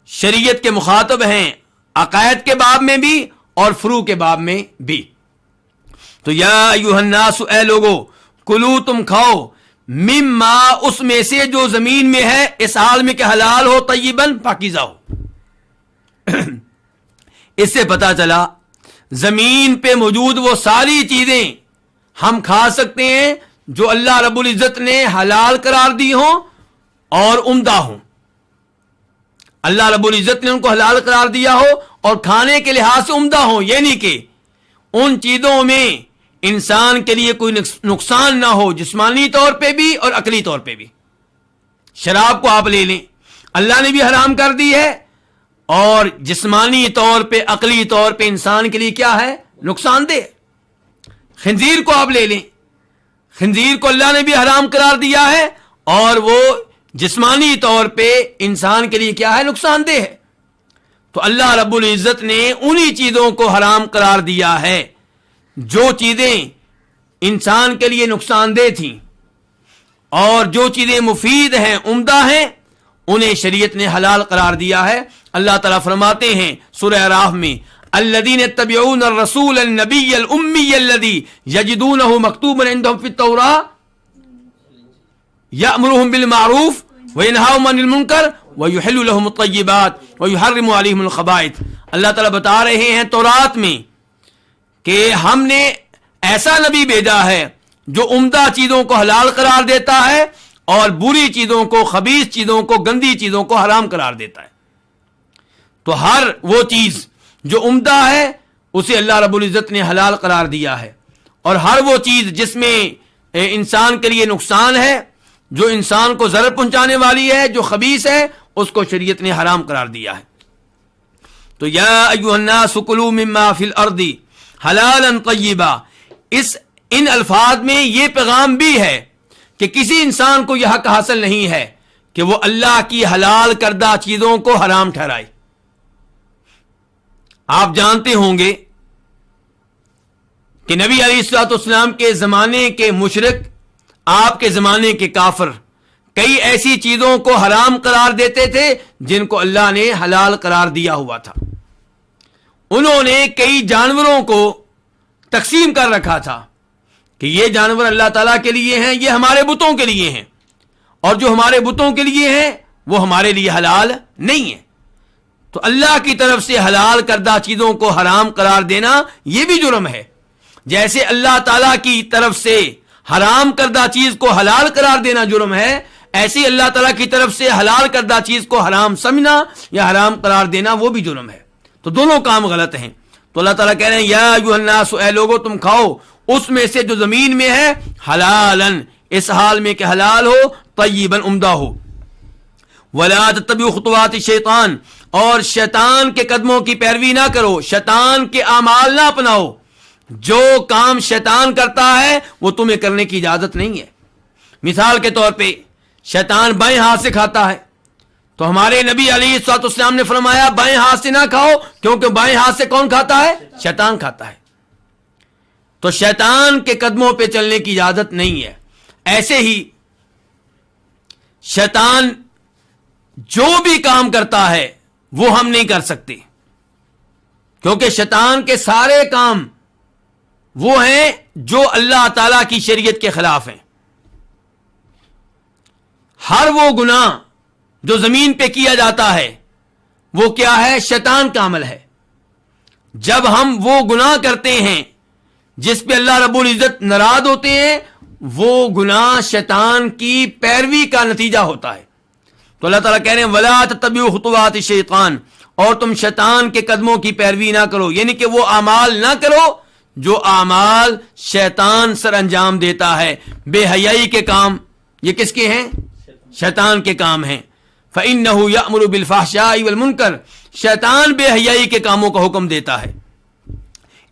شریعت کے مخاطب ہیں, عقائد کے باب میں بھی اور فروع کے باب میں بھی. تو یا ایھا الناس, اے لوگو, کلو تم کھاؤ, مما, اس میں سے جو زمین میں ہے, اس حال میں کہ حلال ہو, طیباً, پاکیزہ ہو. اس سے پتا چلا زمین پہ موجود وہ ساری چیزیں ہم کھا سکتے ہیں جو اللہ رب العزت نے حلال قرار دی ہوں اور عمدہ ہوں. اللہ رب العزت نے ان کو حلال قرار دیا ہو اور کھانے کے لحاظ سے عمدہ ہوں, یعنی کہ ان چیزوں میں انسان کے لیے کوئی نقصان نہ ہو, جسمانی طور پہ بھی اور عقلی طور پہ بھی. شراب کو آپ لے لیں, اللہ نے بھی حرام کر دی ہے, اور جسمانی طور پہ, عقلی طور پہ انسان کے لیے کیا ہے؟ نقصان دہ. خنزیر کو آپ لے لیں, خنزیر کو اللہ نے بھی حرام قرار دیا ہے, اور وہ جسمانی طور پہ انسان کے لیے کیا ہے؟ نقصان دہ ہے. تو اللہ رب العزت نے انہی چیزوں کو حرام قرار دیا ہے جو چیزیں انسان کے لیے نقصان دہ تھیں, اور جو چیزیں مفید ہیں, عمدہ ہیں, انہیں شریعت نے حلال قرار دیا ہے. اللہ تعالیٰ فرماتے ہیں سورہ اعراف میں, الذین یتبعون الرسول النبی الامی الذی یجدونہ مکتوبا عندہم فی التوراۃ یأمرہم بالمعروف وینہاہم عن المنکر ویحل لہم الطیبات ویحرم علیہم الخبائث. اللہ تعالیٰ بتا رہے ہیں تورات میں کہ ہم نے ایسا نبی بھیجا ہے جو عمدہ چیزوں کو حلال قرار دیتا ہے اور بری چیزوں کو, خبیث چیزوں کو, گندی چیزوں کو حرام قرار دیتا ہے. تو ہر وہ چیز جو عمدہ ہے اسے اللہ رب العزت نے حلال قرار دیا ہے, اور ہر وہ چیز جس میں انسان کے لیے نقصان ہے, جو انسان کو ضرر پہنچانے والی ہے, جو خبیث ہے, اس کو شریعت نے حرام قرار دیا ہے. تو یا ایھا الناس کلوا مما فی الارض حلالا طیبا, ان الفاظ میں یہ پیغام بھی ہے کہ کسی انسان کو یہ حق حاصل نہیں ہے کہ وہ اللہ کی حلال کردہ چیزوں کو حرام ٹھہرائے. آپ جانتے ہوں گے کہ نبی علیہ الصلوۃ والسلام کے زمانے کے مشرک, آپ کے زمانے کے کافر کئی ایسی چیزوں کو حرام قرار دیتے تھے جن کو اللہ نے حلال قرار دیا ہوا تھا. انہوں نے کئی جانوروں کو تقسیم کر رکھا تھا کہ یہ جانور اللہ تعالیٰ کے لیے ہیں, یہ ہمارے بتوں کے لیے ہیں, اور جو ہمارے بتوں کے لیے ہیں وہ ہمارے لیے حلال نہیں ہے. تو اللہ کی طرف سے حلال کردہ چیزوں کو حرام قرار دینا یہ بھی جرم ہے. جیسے اللہ تعالیٰ کی طرف سے حرام کردہ چیز کو حلال قرار دینا جرم ہے, ایسے اللہ تعالیٰ کی طرف سے حلال کردہ چیز کو حرام سمجھنا یا حرام قرار دینا وہ بھی جرم ہے. تو دونوں کام غلط ہیں. تو اللہ تعالیٰ کہہ رہے ہیں یا ایھا الناس, اے لوگو تم کھاؤ اس میں سے جو زمین میں ہے, حلالن, اس حال میں کہ حلال ہو, طیباً, عمدہ ہو. ولا تتبعوا خطوات الشیطان, اور شیطان کے قدموں کی پیروی نہ کرو, شیطان کے اعمال نہ اپناؤ. جو کام شیطان کرتا ہے وہ تمہیں کرنے کی اجازت نہیں ہے. مثال کے طور پہ شیطان بائیں ہاتھ سے کھاتا ہے, تو ہمارے نبی علیہ الصلوۃ والسلام نے فرمایا بائیں ہاتھ سے نہ کھاؤ, کیونکہ بائیں ہاتھ سے کون کھاتا ہے؟ شیطان کھاتا ہے. تو شیطان کے قدموں پہ چلنے کی اجازت نہیں ہے. ایسے ہی شیطان جو بھی کام کرتا ہے وہ ہم نہیں کر سکتے, کیونکہ شیطان کے سارے کام وہ ہیں جو اللہ تعالی کی شریعت کے خلاف ہیں. ہر وہ گناہ جو زمین پہ کیا جاتا ہے وہ کیا ہے؟ شیطان کا عمل ہے. جب ہم وہ گناہ کرتے ہیں جس پہ اللہ رب العزت ناراض ہوتے ہیں, وہ گناہ شیطان کی پیروی کا نتیجہ ہوتا ہے. تو اللہ تعالیٰ کہہ رہے ہیں ولا تتبعوا خطوات الشیطان, اور تم شیطان کے قدموں کی پیروی نہ کرو, یعنی کہ وہ اعمال نہ کرو جو اعمال شیطان سر انجام دیتا ہے، بے حیائی کے کام، یہ کس کے ہیں؟ شیطان کے کام ہیں۔ فَإِنَّهُ يَأْمُرُ بِالْفَحْشَاءِ وَالْمُنکَرِ، شیطان بے حیائی کے کاموں کا حکم دیتا ہے۔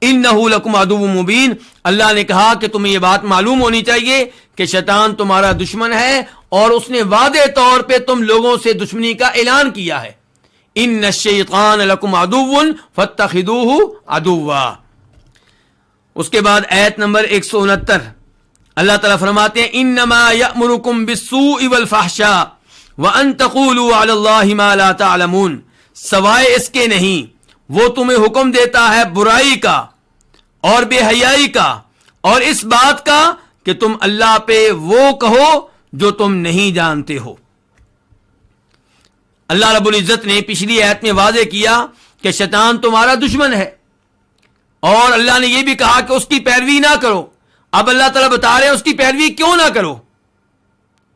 اِنَّهُ لَكُمْ عَدُوٌّ مُبِينٌ، اللہ نے کہا کہ تمہیں یہ بات معلوم ہونی چاہیے کہ شیطان تمہارا دشمن ہے اور اس نے واضح طور پہ تم لوگوں سے دشمنی کا اعلان کیا ہے۔ ان الشیطان لکم عدو فاتخذوہ عدوا۔ اس کے بعد آیت نمبر 169 اللہ تعالیٰ فرماتے ہیں انما یأمرکم بالسوء والفحشاء وان تقولوا علی اللہ ما لا تعلمون، سوائے اس کے نہیں وہ تمہیں حکم دیتا ہے برائی کا اور بے حیائی کا اور اس بات کا کہ تم اللہ پہ وہ کہو جو تم نہیں جانتے ہو۔ اللہ رب العزت نے پچھلی آیت میں واضح کیا کہ شیطان تمہارا دشمن ہے اور اللہ نے یہ بھی کہا کہ اس کی پیروی نہ کرو۔ اب اللہ تعالیٰ بتا رہے ہیں اس کی پیروی کیوں نہ کرو،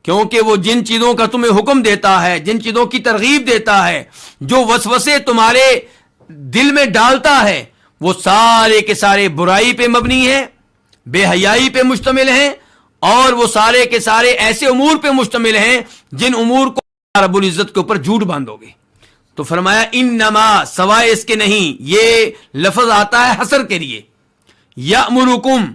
کیونکہ وہ جن چیزوں کا تمہیں حکم دیتا ہے، جن چیزوں کی ترغیب دیتا ہے، جو وسوسے تمہارے دل میں ڈالتا ہے، وہ سارے کے سارے برائی پہ مبنی ہیں، بے حیائی پہ مشتمل ہیں، اور وہ سارے کے سارے ایسے امور پہ مشتمل ہیں جن امور کو رب العزت کے اوپر جھوٹ باندھو گے۔ تو فرمایا انما، سوائے اس کے نہیں، یہ لفظ آتا ہے حصر کے لیے، یأمرکم،